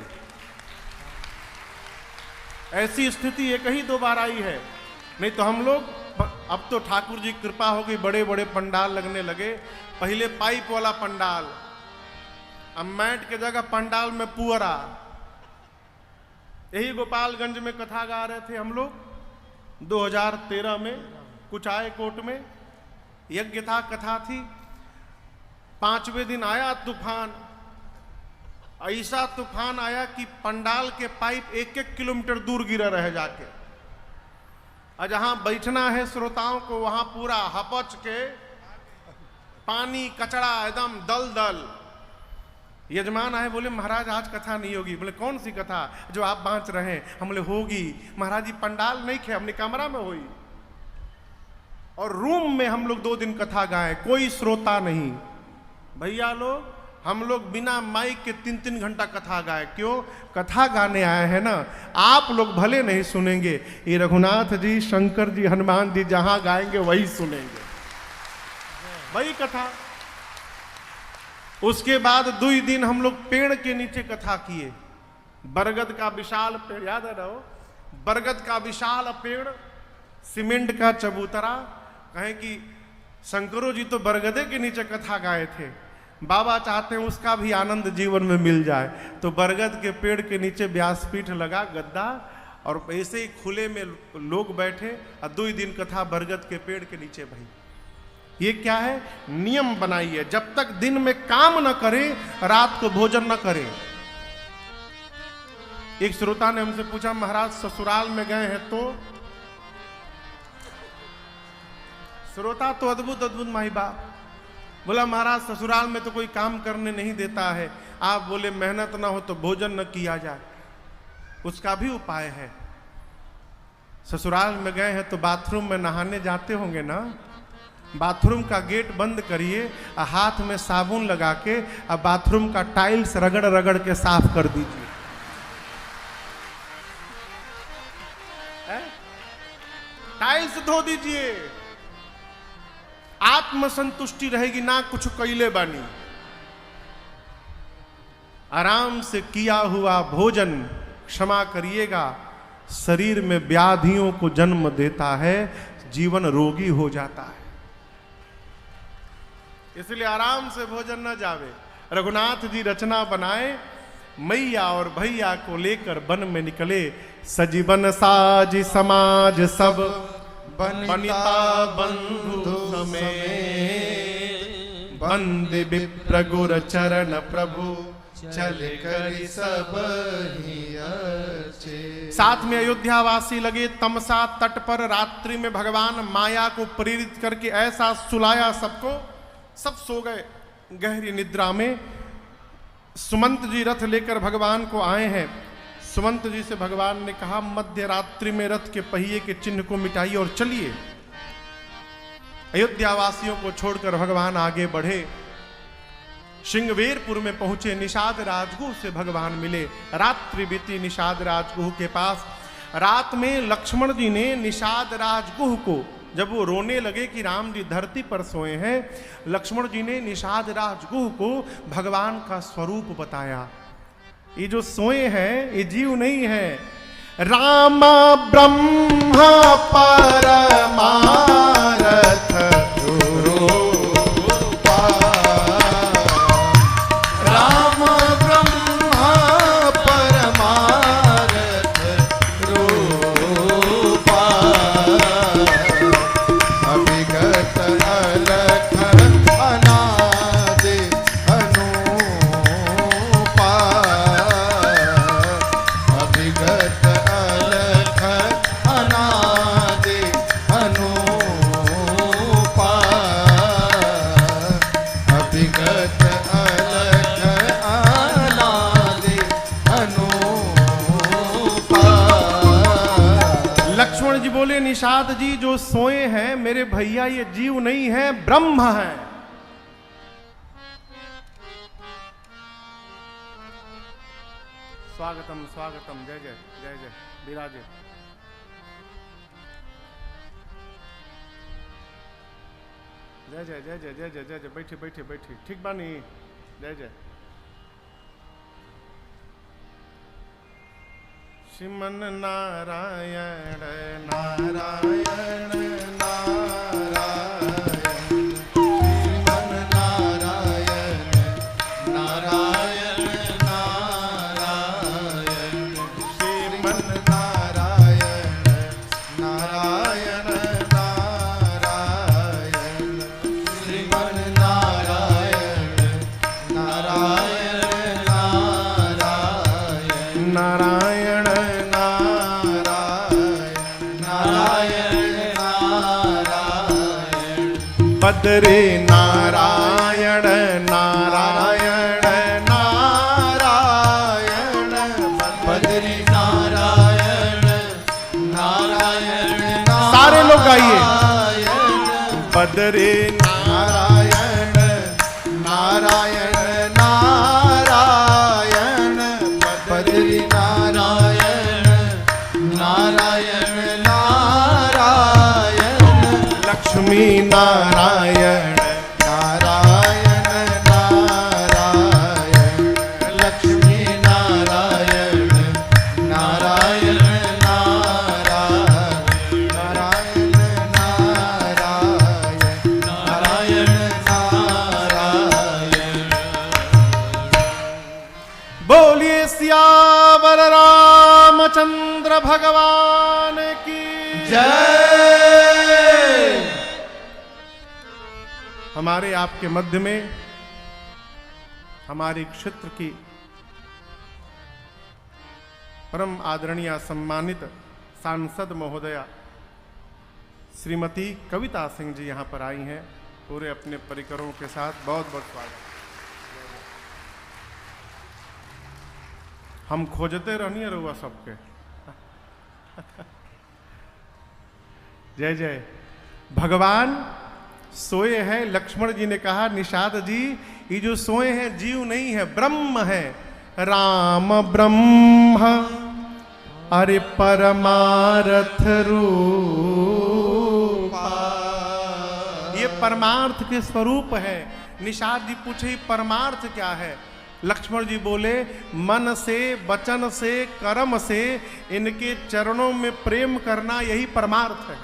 S1: ऐसी स्थिति एक ही दो बार आई है, नहीं तो हम लोग, अब तो ठाकुर जी की कृपा हो गई, बड़े बड़े पंडाल लगने लगे। पहले पाइप वाला पंडाल, अब मैट के जगह पंडाल में पुअरा। यही गोपालगंज में कथा गा रहे थे हम लोग 2013 में, कुछ आए कोट में, यज्ञ था, कथा थी। 5वें दिन आया तूफान। ऐसा तूफान आया कि पंडाल के पाइप 1-1 किलोमीटर दूर गिरा रहे जाके। और जहां बैठना है श्रोताओं को, वहां पूरा हपच के पानी कचड़ा एकदम दल दल। यजमान आए, बोले महाराज आज कथा नहीं होगी। बोले कौन सी कथा जो आप बांच रहे हैं? हम बोले होगी। महाराज जी पंडाल नहीं खे, हमने कमरा में हुई, और रूम में हम लोग 2 दिन कथा गाए, कोई श्रोता नहीं। भैया लोग, हम लोग बिना माइक के 3-3 घंटा कथा गाए। क्यों? कथा गाने आए हैं ना। आप लोग भले नहीं सुनेंगे, ये रघुनाथ जी, शंकर जी, हनुमान जी जहां गाएंगे वही सुनेंगे, वही कथा। उसके बाद 2 दिन हम लोग पेड़ के नीचे कथा किए। बरगद का विशाल पेड़, याद है ना वो? बरगद का विशाल पेड़, सीमेंट का चबूतरा। कहें कि शंकरों जी तो बरगदे के नीचे कथा गाए थे, बाबा चाहते हैं उसका भी आनंद जीवन में मिल जाए। तो बरगद के पेड़ के नीचे व्यासपीठ लगा, गद्दा, और ऐसे ही खुले में लोग बैठे, और 2 दिन कथा बरगद के पेड़ के नीचे भाई। ये क्या है? नियम बनाइए, जब तक दिन में काम न करें, रात को भोजन न करें। एक श्रोता ने हमसे पूछा, महाराज ससुराल में गए हैं तो? श्रोता तो अद्भुत अद्भुत माई बाप। बोला महाराज ससुराल में तो कोई काम करने नहीं देता है। आप बोले मेहनत ना हो तो भोजन न किया जाए, उसका भी उपाय है। ससुराल में गए हैं तो बाथरूम में नहाने जाते होंगे ना, बाथरूम का गेट बंद करिए, हाथ में साबुन लगा के बाथरूम का टाइल्स रगड़ रगड़ के साफ कर दीजिए। टाइल्स धो दीजिए, आत्मसंतुष्टि रहेगी, ना कुछ कैले बानी। आराम से किया हुआ भोजन, क्षमा करिएगा, शरीर में व्याधियों को जन्म देता है, जीवन रोगी हो जाता है। इसलिए आराम से भोजन न जावे। रघुनाथ जी रचना बनाए, मैया और भैया को लेकर वन में निकले। सजीवन साज समाज सब बनिता बंधु समेत, बंदे विप्र गुर चरण प्रभु चल करि सब ही अच्छे। साथ में अयोध्यावासी लगे तमसा तट पर। रात्रि में भगवान माया को प्रेरित करके ऐसा सुलाया सबको, सब सो गए गहरी निद्रा में। सुमंत जी रथ लेकर भगवान को आए हैं। सुमंत जी से भगवान ने कहा, मध्य रात्रि में रथ के पहिए के चिन्ह को मिटाइए और चलिए। अयोध्यावासियों को छोड़कर भगवान आगे बढ़े। सिंहवेरपुर में पहुंचे, निषाद राजगुह से भगवान मिले। रात्रि बीती निषाद राजगुह के पास। रात में लक्ष्मण जी ने निषाद राजगुह को, जब वो रोने लगे कि राम जी धरती पर सोए हैं, लक्ष्मण जी ने निषाद राजगुह को भगवान का स्वरूप बताया। ये जो सोए हैं ये जीव नहीं है। राम ब्रह्म परमारथ रूपा,
S2: राम ब्रह्म परमारथ रूपा, अभिगत अलख अनादि अनूपा, अभिगत अलख अनादि अनूपा, अभिगत अलख अनादि अनूपा।
S1: लक्ष्मण जी बोले, निषाद जी जो सोए हैं मेरे भैया ये जीव नहीं है, ब्रह्म है। स्वागतम स्वागतम, जय जय जय जय, विराजे। जय जय जय जय जय जय जय जय। बैठे बैठे बैठे, ठीक बानी? जय जय। श्रीमन नारायण नारायण नारायण,
S2: श्रीमन नारायण नारायण नारायण,
S1: श्रीमन
S2: नारायण नारायण नारायण, श्रीमन नारायण नारायण नारायण,
S1: नारायण बदरे नारायण नारायण नारायण,
S2: बद्री नारायण नारायण,
S1: सारे लोग गाइए। बदरे
S2: नारायण नारायण नारायण, बद्री नारायण नारायण नारायण,
S1: लक्ष्मी नारायण
S2: नारायण नारायण, लक्ष्मी नारायण नारायण नारायण, नारायण नारायण नारायण नारायण।
S1: बोलिए सियावर रामचंद्र भगवान की
S2: जय।
S1: हमारे आपके मध्य में हमारे क्षेत्र की परम आदरणीय सम्मानित सांसद महोदया श्रीमती कविता सिंह जी यहां पर आई हैं पूरे अपने परिकरों के साथ। बहुत बहुत स्वागत। हम खोजते रहनी रहुआ सबके। जय जय। भगवान सोए हैं। लक्ष्मण जी ने कहा निषाद जी ये जो सोए हैं जीव नहीं है, ब्रह्म है। राम ब्रह्म अरे परमार्थ रूपा, ये परमार्थ के स्वरूप है। निषाद जी पूछे परमार्थ क्या है? लक्ष्मण जी बोले मन से, वचन से, कर्म से इनके चरणों में प्रेम करना यही परमार्थ है।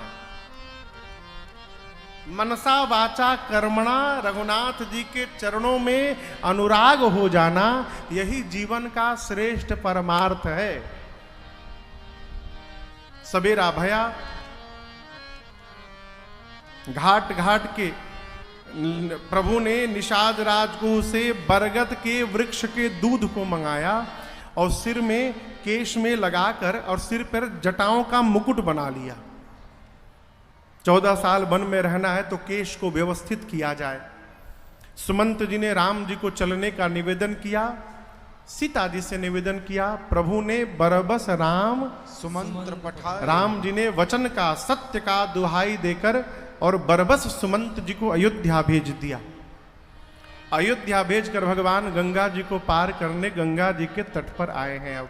S1: मनसा वाचा कर्मणा रघुनाथ जी के चरणों में अनुराग हो जाना यही जीवन का श्रेष्ठ परमार्थ है। सवेरा भया, घाट घाट के प्रभु ने निषाद राजगुरु से बरगद के वृक्ष के दूध को मंगाया और सिर में केश में लगाकर और सिर पर जटाओं का मुकुट बना लिया। 14 साल वन में रहना है तो केश को व्यवस्थित किया जाए। सुमंत जी ने राम जी को चलने का निवेदन किया, सीता जी से निवेदन किया। प्रभु ने बरबस राम
S2: सुमंत्र पठाए,
S1: राम जी ने वचन का, सत्य का दुहाई देकर और बरबस सुमंत जी को अयोध्या भेज दिया। अयोध्या भेजकर भगवान गंगा जी को पार करने गंगा जी के तट पर आए हैं। अब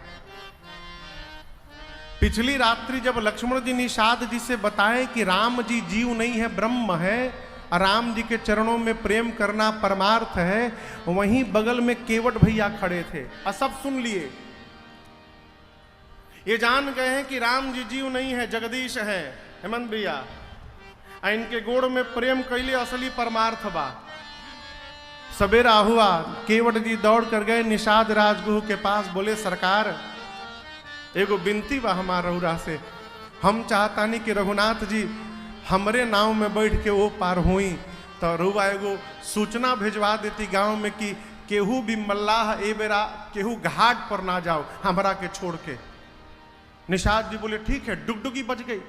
S1: पिछली रात्रि जब लक्ष्मण जी निषाद जी से बताएं कि राम जी जीव नहीं है, ब्रह्म है, राम जी के चरणों में प्रेम करना परमार्थ है, वहीं बगल में केवट भैया खड़े थे और सब सुन लिए। ये जान गए हैं कि राम जी जीव नहीं है, जगदीश है, हेमंत भैया, इनके गोड़ में प्रेम कैले असली परमार्थ बा। सवेरा हुआ, केवट जी दौड़ कर गए निषाद राजगुरु के पास। बोले सरकार एगो विनती बा हमारा रउरा से, हम चाहतानी कि रघुनाथ जी हमरे नाव में बैठ के वो पार हुई तो रुआ एगो सूचना भेजवा देती गांव में कि केहू भी मल्लाह ए बेरा केहू घाट पर ना जाओ हमरा के छोड़ के। निषाद जी बोले ठीक है, डुगडुगी बज गई।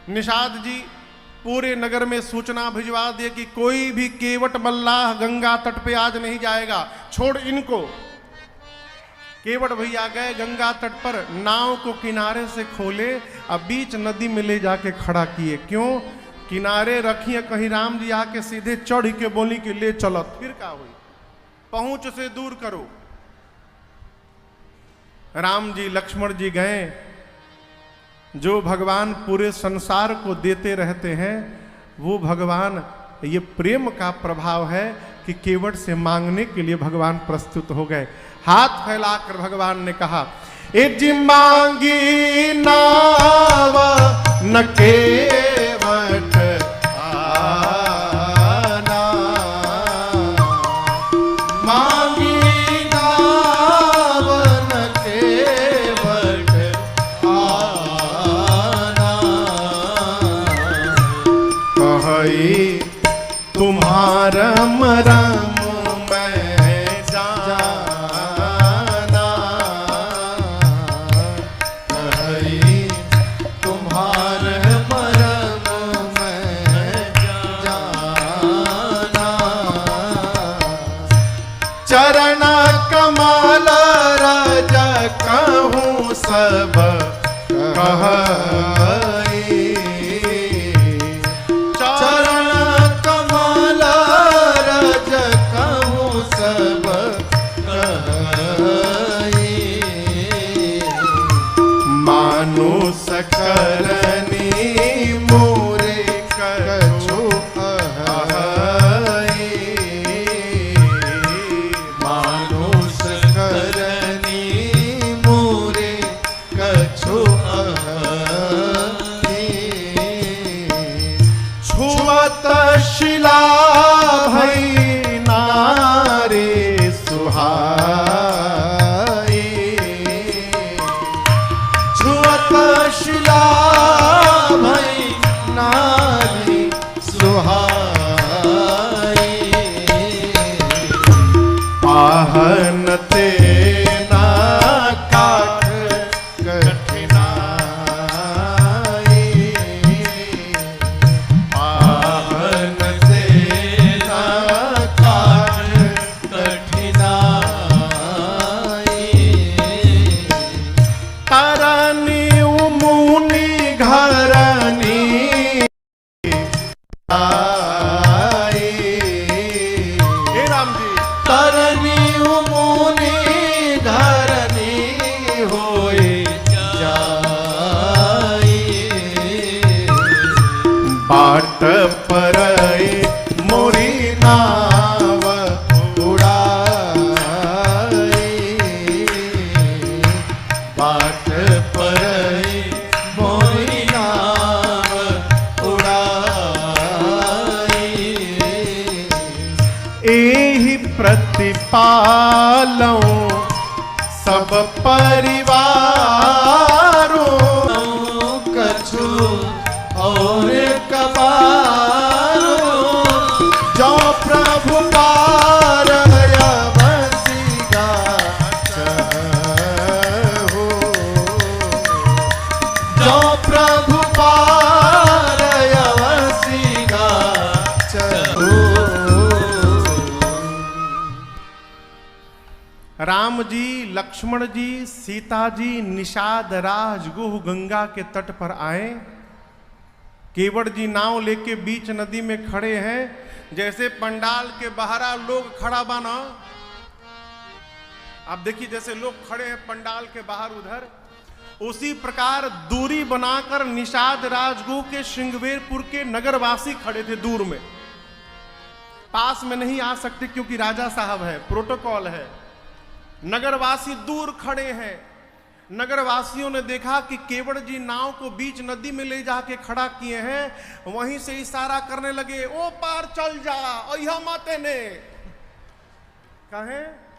S1: निषाद जी पूरे नगर में सूचना भिजवा दिए कि कोई भी केवट मल्लाह गंगा तट पे आज नहीं जाएगा, छोड़ इनको। केवट भैया गए गंगा तट पर, नाव को किनारे से खोले अब बीच नदी में ले जाके खड़ा किए। क्यों? किनारे रखिए, कहीं राम जी आके सीधे चढ़ के बोली कि ले चलो, फिर क्या हुई, पहुंच से दूर करो। राम जी लक्ष्मण जी गए। जो भगवान पूरे संसार को देते रहते हैं वो भगवान ये प्रेम का प्रभाव है कि केवट से मांगने के लिए भगवान प्रस्तुत हो गए। हाथ फैलाकर भगवान ने कहा, ए जी मांगी नाव न केवट आना,
S2: मांगी नाव न केवट आना,
S1: कहई तुम्हारा मरम मैं
S2: जाना, कहीं तुम्हारे मरम में जाना,
S1: चरण कमल रज कहूँ सब कहई,
S2: चरण कमल रज कहूँ सब कही,
S1: मानुष करनी मोरे कछु कहई,
S2: मानुष करनी मोरे कछु कही,
S1: छुअत शिला भई नारे सुहाई,
S2: छुअत शिला भई नारी सुहाई,
S1: पाहन ते ना काट कठिनाई,
S2: पावन से ना काट कठिनाई,
S1: तरनी मुनि घरनी आई। हे राम जी,
S2: तरनी मुनि धरनी होए जाई,
S1: बाट परई मोरी नाव
S2: उड़ाई, बाट परई मोरी नाव उड़ाई,
S1: एहि प्रतिपालौ सब परिवारों,
S2: कछु और कबारो, जो प्रभु पार अवसी गाचहु, जो प्रभु पार अवसी गाचहु,
S1: राम जी, लक्ष्मण जी, सीता जी निषाद राजगुह गंगा के तट पर आए। केवट जी नाव लेके बीच नदी में खड़े हैं। जैसे पंडाल के बाहरा लोग खड़ा बना, आप देखिए जैसे लोग खड़े हैं पंडाल के बाहर उधर, उसी प्रकार दूरी बनाकर निषाद राजगुह के श्रृंगवेरपुर के नगरवासी खड़े थे दूर में। पास में नहीं आ सकते क्योंकि राजा साहब है, प्रोटोकॉल है। नगरवासी दूर खड़े हैं। नगरवासियों ने देखा कि केवट जी नाव को बीच नदी में ले जाके खड़ा किए हैं, वहीं से इशारा करने लगे, ओ पार चल जा, अहिया माते ने कहे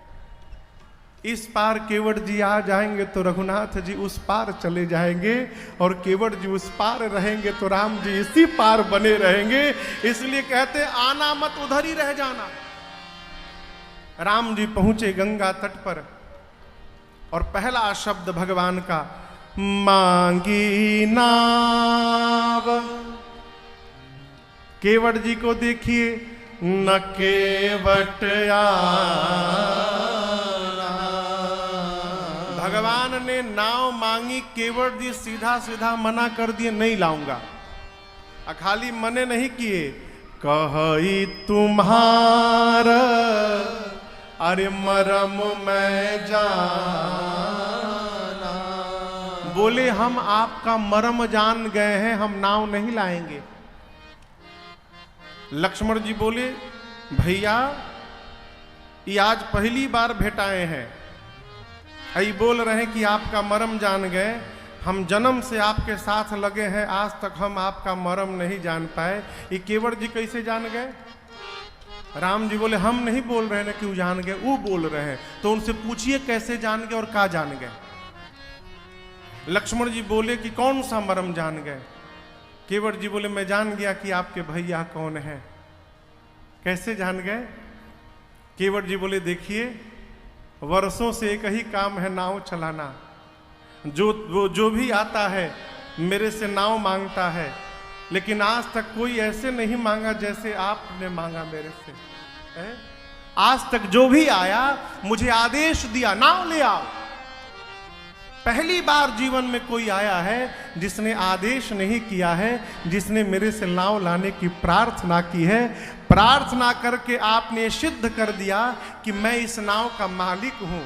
S1: इस पार केवट जी आ जाएंगे तो रघुनाथ जी उस पार चले जाएंगे, और केवट जी उस पार रहेंगे तो राम जी इसी पार बने रहेंगे। इसलिए कहते आना मत, उधर ही रह जाना। राम जी पहुंचे गंगा तट पर और पहला शब्द भगवान का, मांगी नाव। केवट जी को देखिए, न केवट आना। भगवान ने नाव मांगी, केवट जी सीधा सीधा मना कर दिए, नहीं लाऊंगा। खाली मने नहीं किए, कहई तुम्हारा अरे मरम मैं जाना। बोले हम आपका मरम जान गए हैं, हम नाव नहीं लाएंगे। लक्ष्मण जी बोले, भैया ये आज पहली बार भेटाए हैं, आई बोल रहे हैं कि आपका मरम जान गए। हम जन्म से आपके साथ लगे हैं, आज तक हम आपका मरम नहीं जान पाए। ये केवट जी कैसे जान गए? राम जी बोले, हम नहीं बोल रहे हैं क्यों जान गए, वो बोल रहे हैं। तो उनसे पूछिए कैसे जान गए और क्या जान गए। लक्ष्मण जी बोले कि कौन सा मरम जान गए? केवट जी बोले, मैं जान गया कि आपके भैया कौन है। कैसे जान गए? केवट जी बोले, देखिए वर्षों से एक ही काम है, नाव चलाना। जो भी आता है मेरे से नाव मांगता है, लेकिन आज तक कोई ऐसे नहीं मांगा जैसे आपने मांगा मेरे से। आज तक जो भी आया मुझे आदेश दिया, नाव ले आओ। पहली बार जीवन में कोई आया है जिसने आदेश नहीं किया है, जिसने मेरे से नाव लाने की प्रार्थना की है। प्रार्थना करके आपने सिद्ध कर दिया कि मैं इस नाव का मालिक हूं।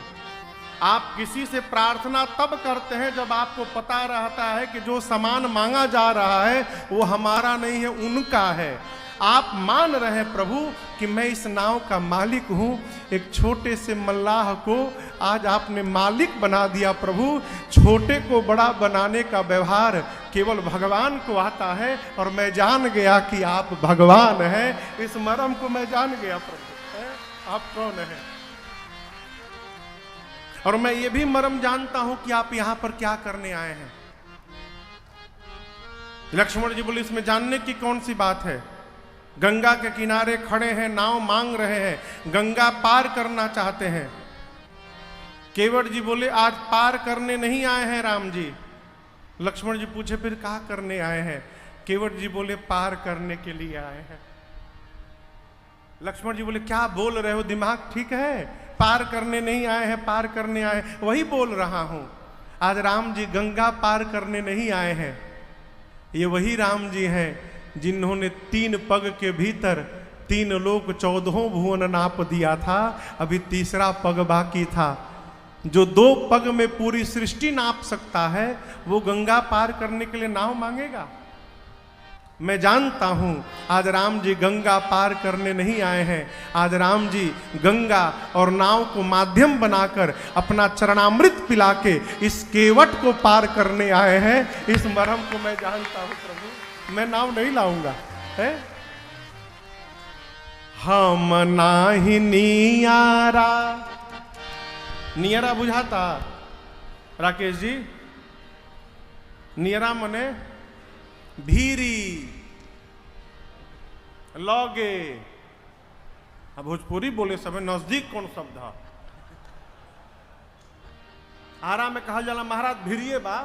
S1: आप किसी से प्रार्थना तब करते हैं जब आपको पता रहता है कि जो सामान मांगा जा रहा है वो हमारा नहीं है, उनका है। आप मान रहे हैं प्रभु कि मैं इस नाव का मालिक हूं। एक छोटे से मल्लाह को आज आपने मालिक बना दिया प्रभु। छोटे को बड़ा बनाने का व्यवहार केवल भगवान को आता है, और मैं जान गया कि आप भगवान हैं। इस मर्म को मैं जान गया प्रभु, आप कौन हैं। और मैं ये भी मर्म जानता हूं कि आप यहां पर क्या करने आए हैं। लक्ष्मण जी बोले, इसमें जानने की कौन सी बात है। गंगा के किनारे खड़े हैं, नाव मांग रहे हैं, गंगा पार करना चाहते हैं। केवट जी बोले, आज पार करने नहीं आए हैं राम जी। लक्ष्मण जी पूछे, फिर क्या करने आए हैं। केवट जी बोले, पार करने के लिए आए हैं। लक्ष्मण जी बोले, क्या बोल रहे हो, दिमाग ठीक है? पार करने नहीं आए हैं, पार करने आए हैं। वही बोल रहा हूं, आज राम जी गंगा पार करने नहीं आए हैं। ये वही राम जी हैं जिन्होंने 3 पग के भीतर 3 लोक 14 भुवन नाप दिया था। अभी तीसरा पग बाकी था। जो 2 पग में पूरी सृष्टि नाप सकता है वो गंगा पार करने के लिए नाव मांगेगा। मैं जानता हूं आज राम जी गंगा पार करने नहीं आए हैं। आज राम जी गंगा और नाव को माध्यम बनाकर अपना चरणामृत पिला के इस केवट को पार करने आए हैं। इस मरहम को मैं जानता हूं प्रभु, मैं नाव नहीं लाऊंगा है। हम नाही नियारा, नियरा बुझाता राकेश जी? नियरा मने भीरी, लौगे। अब भोजपुरी बोले सब नजदीक कौन शब्द है। आरा में कहा जाला महाराज भीरिये बा।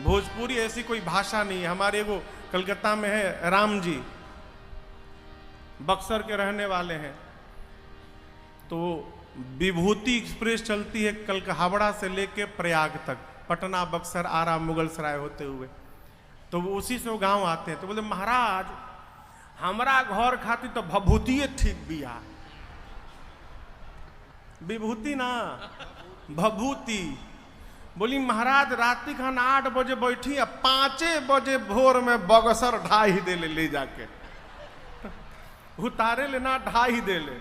S1: भोजपुरी ऐसी कोई भाषा नहीं है। हमारे वो कलकत्ता में है राम जी, बक्सर के रहने वाले हैं। तो विभूति एक्सप्रेस चलती है कल हावड़ा से लेके प्रयाग तक, पटना, बक्सर, आरा, मुगलसराय होते हुए। तो वो उसी से वो गांव आते हैं। तो बोले महाराज हमारा घर खातिर तो भभूतिये ठीक बिया। विभूति ना भभूति। बोली महाराज रात्रि खान 8 बजे बैठी, 5 बजे भोर में बगसर ढाई दे ले जाके उतारे लेना, ढाई दे ले।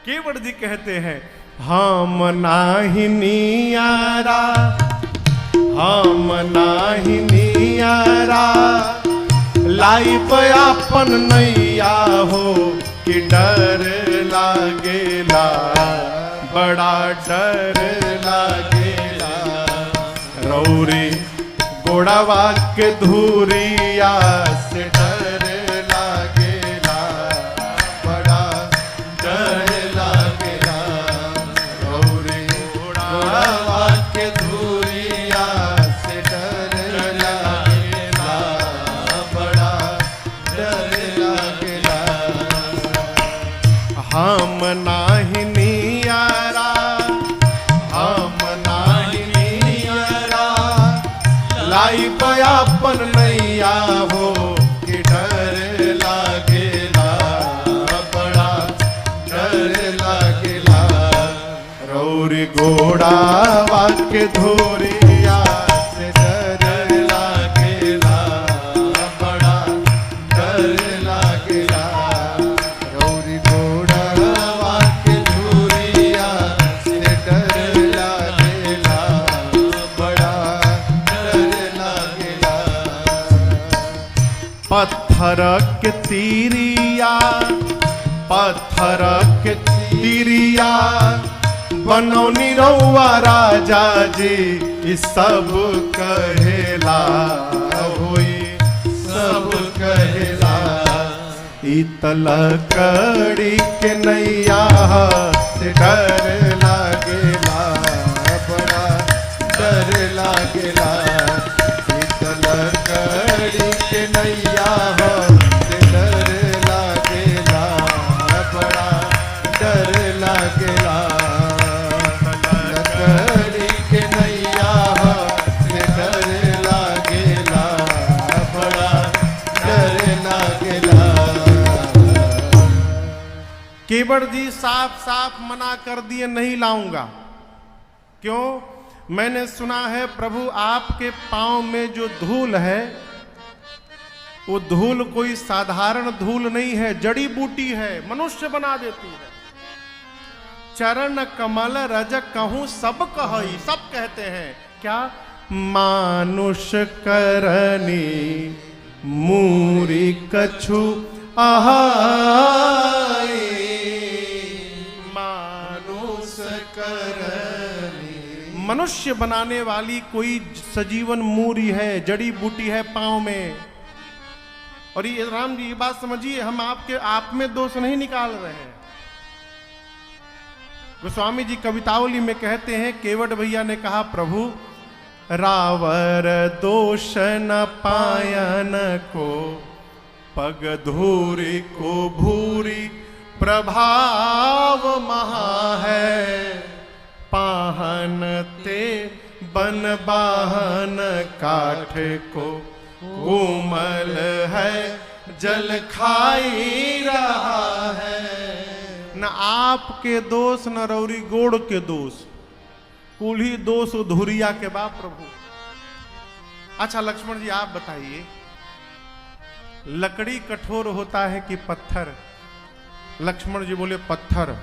S1: केवट जी कहते हैं, हम नाही नियारा, हम नाही नियारा, लाई पयापन नैया हो कि डर लागेला, बड़ा डर लागेला। रौरी गोड़ावा के धूरिया से डर लागेला, बड़ा डर लागेला। रौरी गोड़ावा के धूरिया से डर लागेला, बड़ा डर लागेला। हम नाही नियारा, हम नाही नियारा, लाई पयापन नैया हो कि डर लागेला, बड़ा डर लागेला। रौरी घोड़ा वाके धोरिया से डर लागेला, बड़ा पत्थर के तीरिया, पत्थर के तीरिया बनौनी रउआ राजा जी, ई सब कहेला होई, सब कहेला। ई तलकड़ी के नैया से डर लागेला, बड़ा डर लागेला। ई तलकड़ी के नैया से डर लागेला, बड़ा डर लागेला। तलकड़ी के नैया से डर लागेला, बड़ा डर लागेला। केवट जी साफ साफ मना कर दिए, नहीं लाऊंगा। क्यों? मैंने सुना है प्रभु आपके पांव में जो धूल है, वो धूल कोई साधारण धूल नहीं है, जड़ी बूटी है, मनुष्य बना देती है। चरण कमल रज कहूं सब कहई, सब कहते हैं क्या? मानुष करनी मूरी कछु आहाई, मानुष करनी। मनुष्य बनाने वाली कोई सजीवन मूरी है, जड़ी बूटी है पांव में। और ये राम जी, ये बात समझिए, हम आपके आप में दोष नहीं निकाल रहे हैं। गोस्वामी जी कवितावली में कहते हैं, केवट भैया ने कहा प्रभु रावर दोष न पायन को, पग धूरी को भूरी प्रभाव महा है। पाहन ते बन बाहन काठ को, कोमल है जल खाई रहा है। न आपके दोष न रौरी गोड़ के दोष, कुल ही दोष धुरिया के बाप प्रभु। अच्छा लक्ष्मण जी आप बताइए, लकड़ी कठोर होता है कि पत्थर? लक्ष्मण जी बोले पत्थर।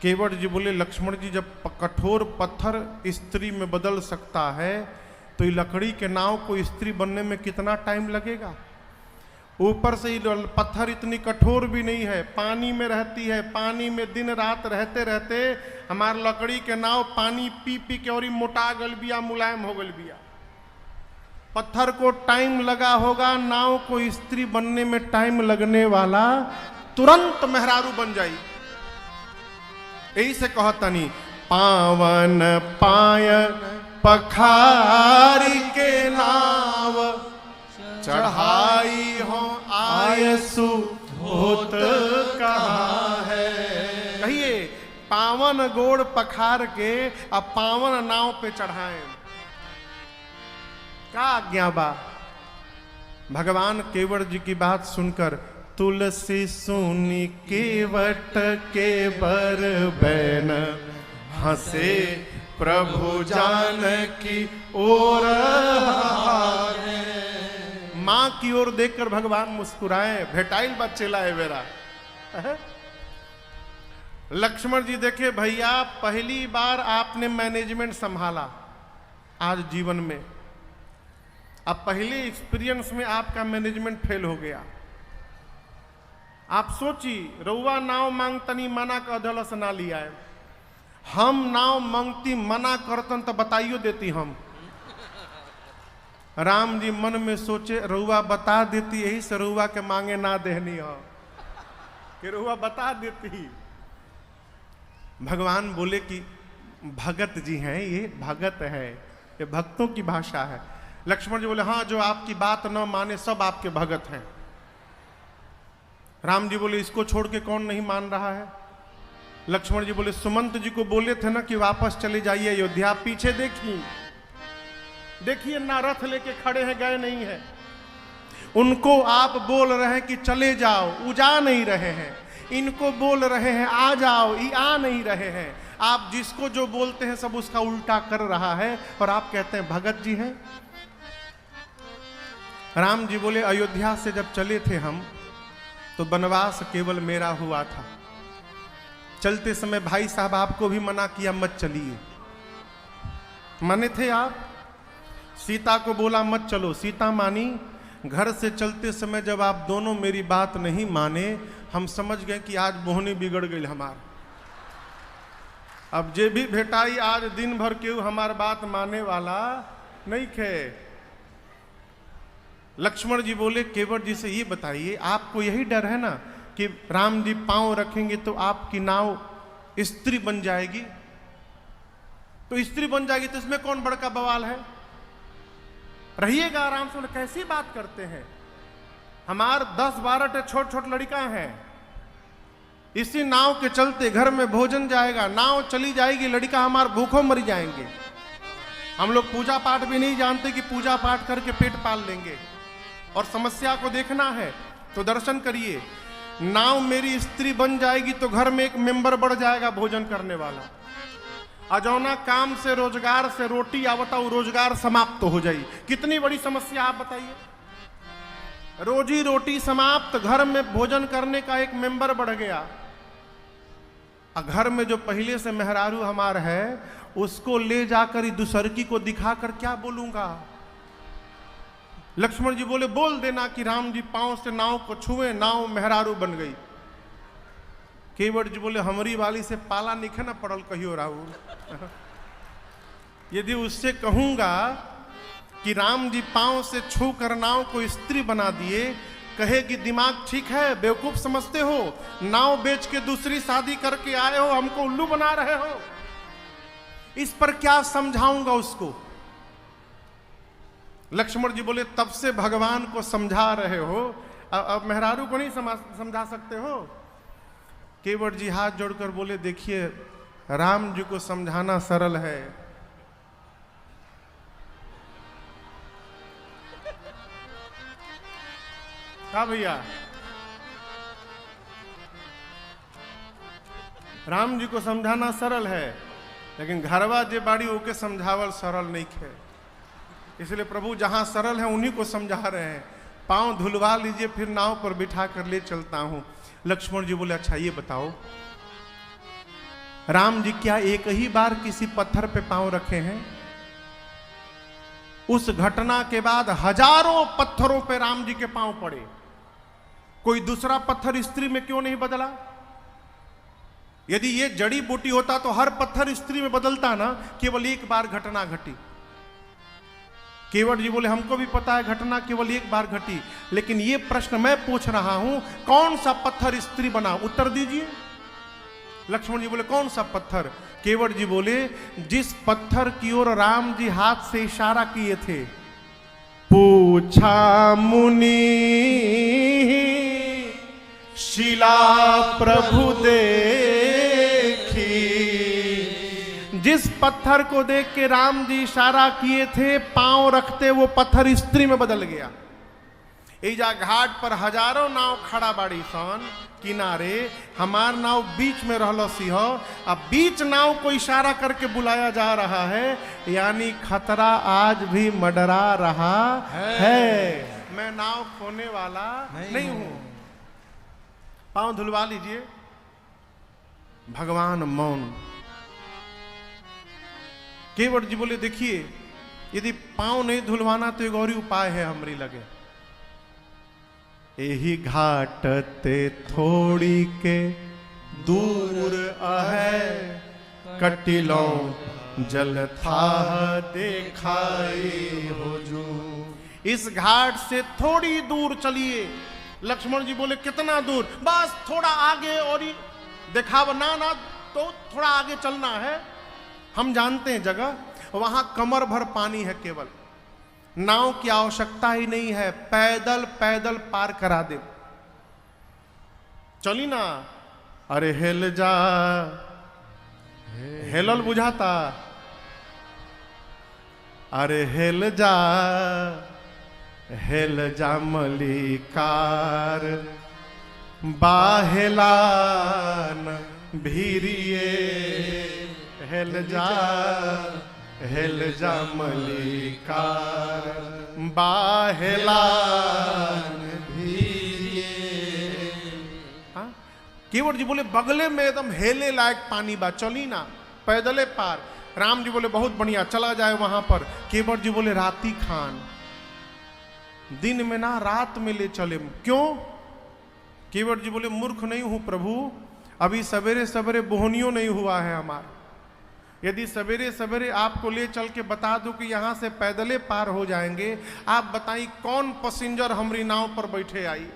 S1: केवट जी बोले लक्ष्मण जी, जब कठोर पत्थर स्त्री में बदल सकता है तो ये लकड़ी के नाव को स्त्री बनने में कितना टाइम लगेगा? ऊपर से पत्थर इतनी कठोर भी नहीं है, पानी में रहती है, पानी में दिन रात रहते रहते हमार लकड़ी के नाव पानी पी पी के और मोटा गल बिया, मुलायम हो गल बिया। पत्थर को टाइम लगा होगा, नाव को स्त्री बनने में टाइम लगने वाला, तुरंत मेहरारू बन जाई। यही से कहतनी, पावन पायन पखारी के नाव, चढ़ाई हो आयसु होत कहाँ है। कहिए, पावन गोड़ पखार के अब पावन नाव पे चढ़ाएं, क्या आज्ञा बा? भगवान केवट जी की बात सुनकर तुलसी सुनी केवट के बर बैन, हंसे प्रभु जानकी ओर हारे। मां की ओर देखकर भगवान मुस्कुराए, भेटाइल बच्चे लाए बेरा। लक्ष्मण जी देखे भैया, पहली बार आपने मैनेजमेंट संभाला आज जीवन में। अब पहले एक्सपीरियंस में आपका मैनेजमेंट फेल हो गया। आप सोची, रउआ नाव मांगतनी मना कर अधलस ना लिया है, हम नाव मांगती मना करतन तो बताइयो देती हम। राम जी मन में सोचे, रउआ बता देती, यही से रउआ के मांगे ना देहनी हो, कि रउआ बता देती। भगवान बोले कि भगत जी हैं, ये भगत है, ये भक्तों की भाषा है। लक्ष्मण जी बोले हाँ, जो आपकी बात न माने सब आपके भगत हैं। राम जी बोले इसको छोड़ के कौन नहीं मान रहा है? लक्ष्मण जी बोले सुमंत जी को बोले थे ना कि वापस चले जाइए अयोध्या, पीछे देखिए, देखिए ना रथ लेके खड़े हैं, गए नहीं है। उनको आप बोल रहे हैं कि चले जाओ, वो जा नहीं रहे हैं। इनको बोल रहे हैं आ जाओ, ये आ नहीं रहे हैं। आप जिसको जो बोलते हैं सब उसका उल्टा कर रहा है, और आप कहते हैं भगत जी हैं। राम जी बोले अयोध्या से जब चले थे हम, तो वनवास केवल मेरा हुआ था। चलते समय भाई साहब आपको भी मना किया मत चलिए, माने थे आप। सीता को बोला मत चलो, सीता मानी। घर से चलते समय जब आप दोनों मेरी बात नहीं माने, हम समझ गए कि आज बोहनी बिगड़ गई हमार। अब जे भी भेटाई आज दिन भर केहू हमार बात माने वाला नहीं खे। लक्ष्मण जी बोले केवट जी से ये बताइए, आपको यही डर है ना कि राम जी पांव रखेंगे तो आपकी नाव स्त्री बन जाएगी? तो स्त्री बन जाएगी तो इसमें कौन बड़का बवाल है? रहिएगा आराम से। कैसी बात करते हैं? हमार 10-12 छोट छोट लड़का हैं, इसी नाव के चलते घर में भोजन जाएगा, नाव चली जाएगी, लड़का हमार भूखों मर जाएंगे। हम लोग पूजा पाठ भी नहीं जानते कि पूजा पाठ करके पेट पाल लेंगे। और समस्या को देखना है तो दर्शन करिए, नाव मेरी स्त्री बन जाएगी तो घर में एक मेंबर बढ़ जाएगा भोजन करने वाला। अजौना काम से रोजगार से रोटी आवता वो रोजगार समाप्त हो जाई। कितनी बड़ी समस्या आप बताइए। रोजी रोटी समाप्त, घर में भोजन करने का एक मेंबर बढ़ गया। घर में जो पहले से मेहरारू हमार है उसको ले जाकर दूसरकी को दिखाकर क्या बोलूंगा? लक्ष्मण जी बोले बोल देना कि राम जी पांव से नाव को छुए, नाव मेहरारू बन गई। केवट जी बोले हमारी वाली से पाला निखे ना पड़ल कहियो राहुल। यदि उससे कहूंगा कि राम जी पांव से छू कर नाव को स्त्री बना दिए, कहेगी दिमाग ठीक है, बेवकूफ समझते हो, नाव बेच के दूसरी शादी करके आए हो, हमको उल्लू बना रहे हो। इस पर क्या समझाऊंगा उसको? लक्ष्मण जी बोले तब से भगवान को समझा रहे हो, अब मेहरारू को नहीं समझा सकते हो? केवट जी हाथ जोड़कर बोले देखिए राम जी को समझाना सरल है, क्या भैया? राम जी को समझाना सरल है, लेकिन घरवा जे बाड़ी ओके समझावल सरल नहीं है। इसलिए प्रभु जहां सरल है उन्हीं को समझा रहे हैं। पांव धुलवा लीजिए फिर नाव पर बिठा कर ले चलता हूं। लक्ष्मण जी बोले अच्छा ये बताओ राम जी क्या एक ही बार किसी पत्थर पे पांव रखे हैं? उस घटना के बाद हजारों पत्थरों पे राम जी के पांव पड़े। कोई दूसरा पत्थर स्त्री में क्यों नहीं बदला? यदि ये जड़ी बूटी होता तो हर पत्थर स्त्री में बदलता ना, केवल एक बार घटना घटी। केवट जी बोले हमको भी पता है घटना केवल एक बार घटी, लेकिन ये प्रश्न मैं पूछ रहा हूं कौन सा पत्थर स्त्री बना? उत्तर दीजिए। लक्ष्मण जी बोले कौन सा पत्थर? केवट जी बोले जिस पत्थर की ओर राम जी हाथ से इशारा किए थे। पूछा मुनि शिला प्रभु देखी, जिस पत्थर को देख के राम जी इशारा किए थे पांव रखते वो पत्थर स्त्री में बदल गया। एजा घाट पर हजारों नाव खड़ा बाड़ी सन किनारे, हमार नाव बीच में रहल सिंह। अब बीच नाव को इशारा करके बुलाया जा रहा है, यानी खतरा आज भी मंडरा रहा है। मैं नाव खोने वाला नहीं हूं। पांव धुलवा लीजिए। भगवान मौन। केवट जी बोले देखिए यदि पांव नहीं धुलवाना तो एक और ही उपाय है हमरी लगे। यही घाट ते थोड़ी के दूर है, कटिलो जल था देखाई हो जो। इस घाट से थोड़ी दूर चलिए। लक्ष्मण जी बोले कितना दूर? बस थोड़ा आगे और ही दिखावा ना तो थोड़ा आगे चलना है। हम जानते हैं जगह, वहां कमर भर पानी है, केवल नाव की आवश्यकता ही नहीं है, पैदल पैदल पार करा दे। चली ना। अरे हेल जा, हेलल बुझाता। अरे हेल जा, हेल जा मलिकार, बाहेलान भीरिए। हेल जा, हेल जा मलिकार, बाहेलान भीरिए। हाँ? केवट जी बोले बगले में एकदम हेले लायक पानी बा, चली ना पैदले पार। राम जी बोले बहुत बढ़िया, चला जाए वहां पर। केवट जी बोले राती खान। दिन में ना रात में ले चले। क्यों? केवट जी बोले मूर्ख नहीं हूं प्रभु, अभी सवेरे सवेरे बोहनियों नहीं हुआ है हमारा। यदि सवेरे सवेरे आपको ले चल के बता दूं कि यहां से पैदले पार हो जाएंगे, आप बताइए कौन पैसेंजर हमारी नाव पर बैठे आई?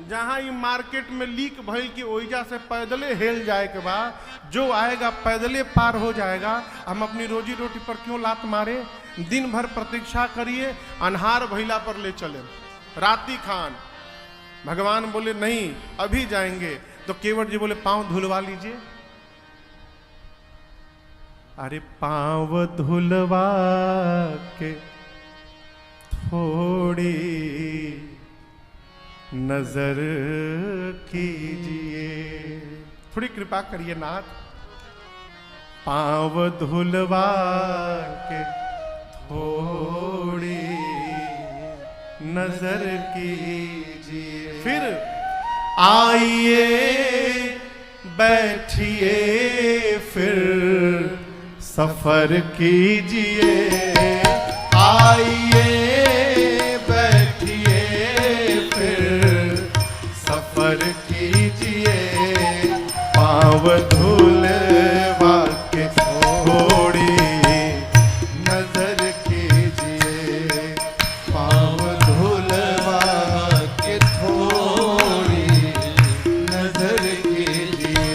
S1: जहां ये मार्केट में लीक भइल की ओइजा से पैदले हेल जाए के बाद जो आएगा पैदले पार हो जाएगा। हम अपनी रोजी रोटी पर क्यों लात मारे? दिन भर प्रतीक्षा करिए, अन्हार भइला पर ले चले। राती खान भगवान बोले नहीं अभी जाएंगे। तो केवट जी बोले पांव धुलवा लीजिए। अरे पांव धुलवा के थोड़ी नजर कीजिए, थोड़ी कृपा करिए नाथ। पांव धुलवा के थोड़ी नजर कीजिए, फिर आइए बैठिए फिर सफर कीजिए। आइए बैठिए फिर सफर कीजिए। पाँव धुलवा के थोड़ी नजर कीजिए। पाँव धुलवा के थोड़ी नजर कीजिए।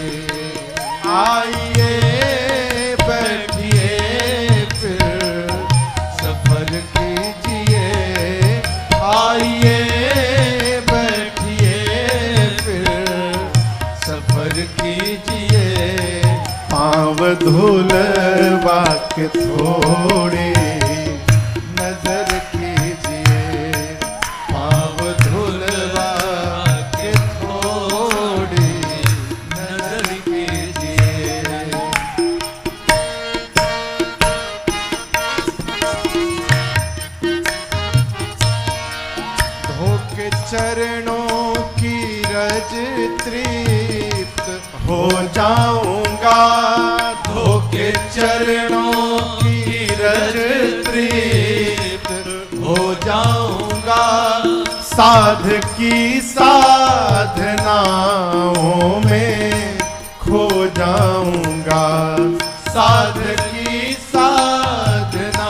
S1: आइए बैठिए फिर सफर कीजिए। आइए बैठिए फिर सफर कीजिए। पाँव धुलवा के थोड़ी नजर कीजिए। पाँव धुलवा के थोड़ी नजर कीजिए। धोके चरणों की रज तृप्त हो जाऊंगा। धोके चरणों की रज तृप्त हो जाऊंगा। साध की साधनाओं में खो जाऊंगा। साध की साधनाओं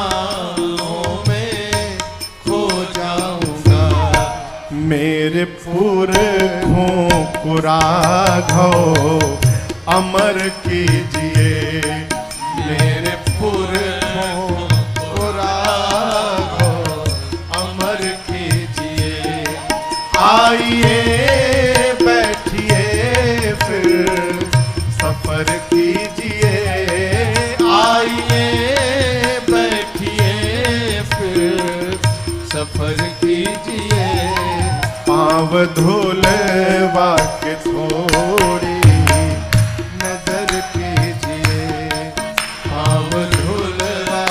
S1: में खो जाऊंगा। मेरे पुरखों को राघव अमर कीजिए। मेरे पुरखों को राघव अमर कीजिए। आइए बैठिए फिर सफर कीजिए। आइए बैठिए फिर सफर कीजिए। पाँव धुलवा के थोड़ी नजर कीजिए। पाँव धुलवा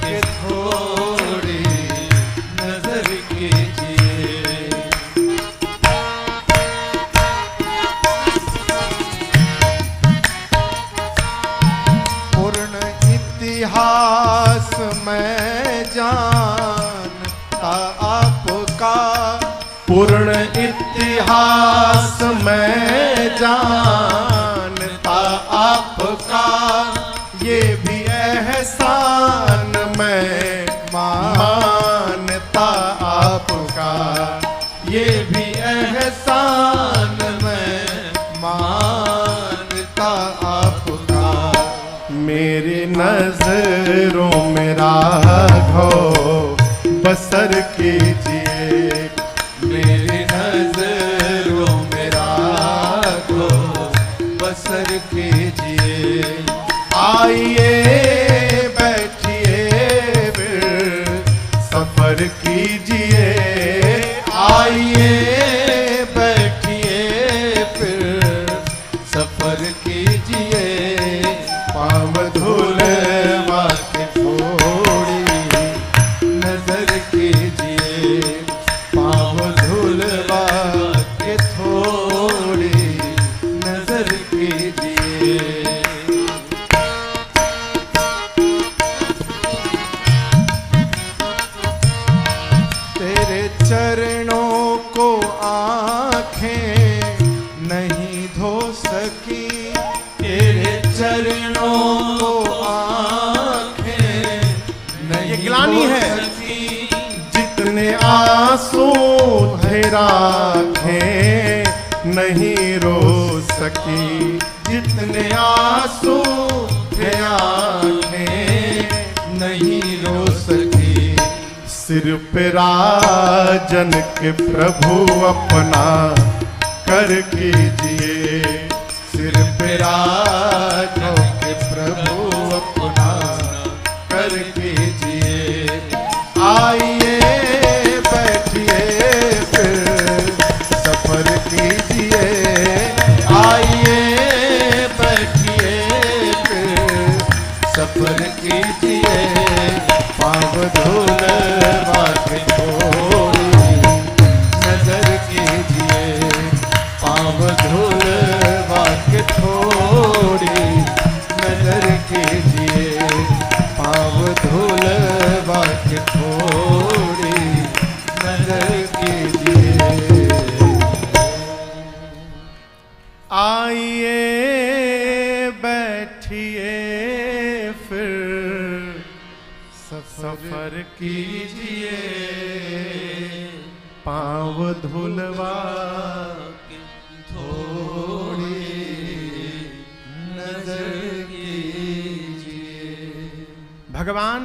S1: के थोड़ी नजर कीजिए। पूर्ण इतिहास में जानता आपका। पूर्ण इतिहास में जानता आपका। ये भी एहसान मैं मानता आपका। ये भी एहसान मैं मानता आपका। मेरी नजरों में राघव बसर कीजिए। मेरी नजरों में राघव बसर कीजिए। आइए बैठिए फिर सफर कीजिए। आइए बैठिए फिर सफर कीजिए। पाँव धुलवा के थोड़ी नजर कीजिए। पाँव धुलवा के थोड़ी नजर कीजिए।
S2: सकी तेरे चरणों को आंखें नहीं
S1: ये ग्लानि
S2: हो
S1: है।
S2: सकी।
S1: जितने आंसू थे राखें नहीं रो सकी,
S2: जितने आंसू थे आंखें नहीं रो सकी।
S1: सिर पे राजन के प्रभु अपना कर कीजिए,
S2: सिर पे राजों के प्रभु अपना कर कीजिए। आइए बैठिए फिर सफर कीजिए, आइए बैठिए फिर सफर कीजिए। पाँव धूल वाके थोड़ी नजर कीजिए, पाँव धूल वाके थोड़ी नजर कीजिए, पाँव धूल वाके थोड़ी नजर कीजिए।
S1: आइए बैठिए फिर सफर कीजिए, पाँव धुलवा
S2: थोड़ी नजर कीजिए।
S1: भगवान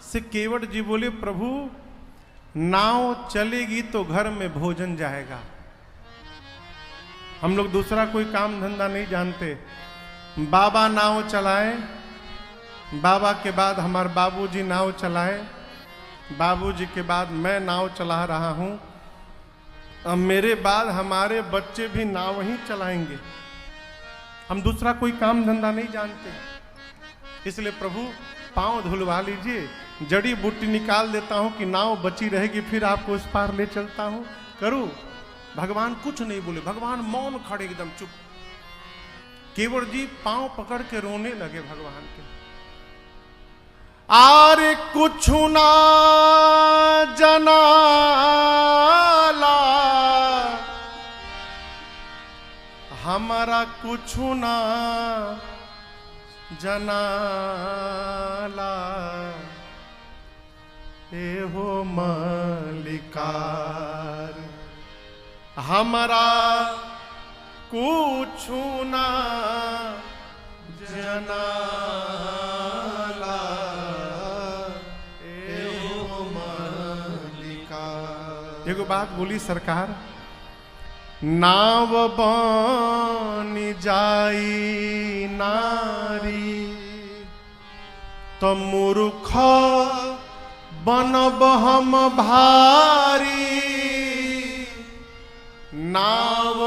S1: से केवट जी बोले, प्रभु नाव चलेगी तो घर में भोजन जाएगा। हम लोग दूसरा कोई काम धंधा नहीं जानते। बाबा नाव चलाए, बाबा के बाद हमारे बाबूजी नाव चलाए, बाबूजी के बाद मैं नाव चला रहा हूं, अब मेरे बाद हमारे बच्चे भी नाव ही चलाएंगे। हम दूसरा कोई काम धंधा नहीं जानते, इसलिए प्रभु पांव धुलवा लीजिए, जड़ी बूटी निकाल देता हूं कि नाव बची रहेगी, फिर आपको उस पार ले चलता हूं। करूं? भगवान कुछ नहीं बोले, भगवान मौन खड़े एकदम चुप। केवट जी पांव पकड़ के रोने लगे भगवान के। आरे कुछ ना जनाला हमारा, कुछ ना जनाला एहो मलिकार, हमारा कुछ ना जनाला एहो मलिकार। एगो बात बोली सरकार, नाव बनी जाई नारी तो मूर्ख बनब हम भारी, नाव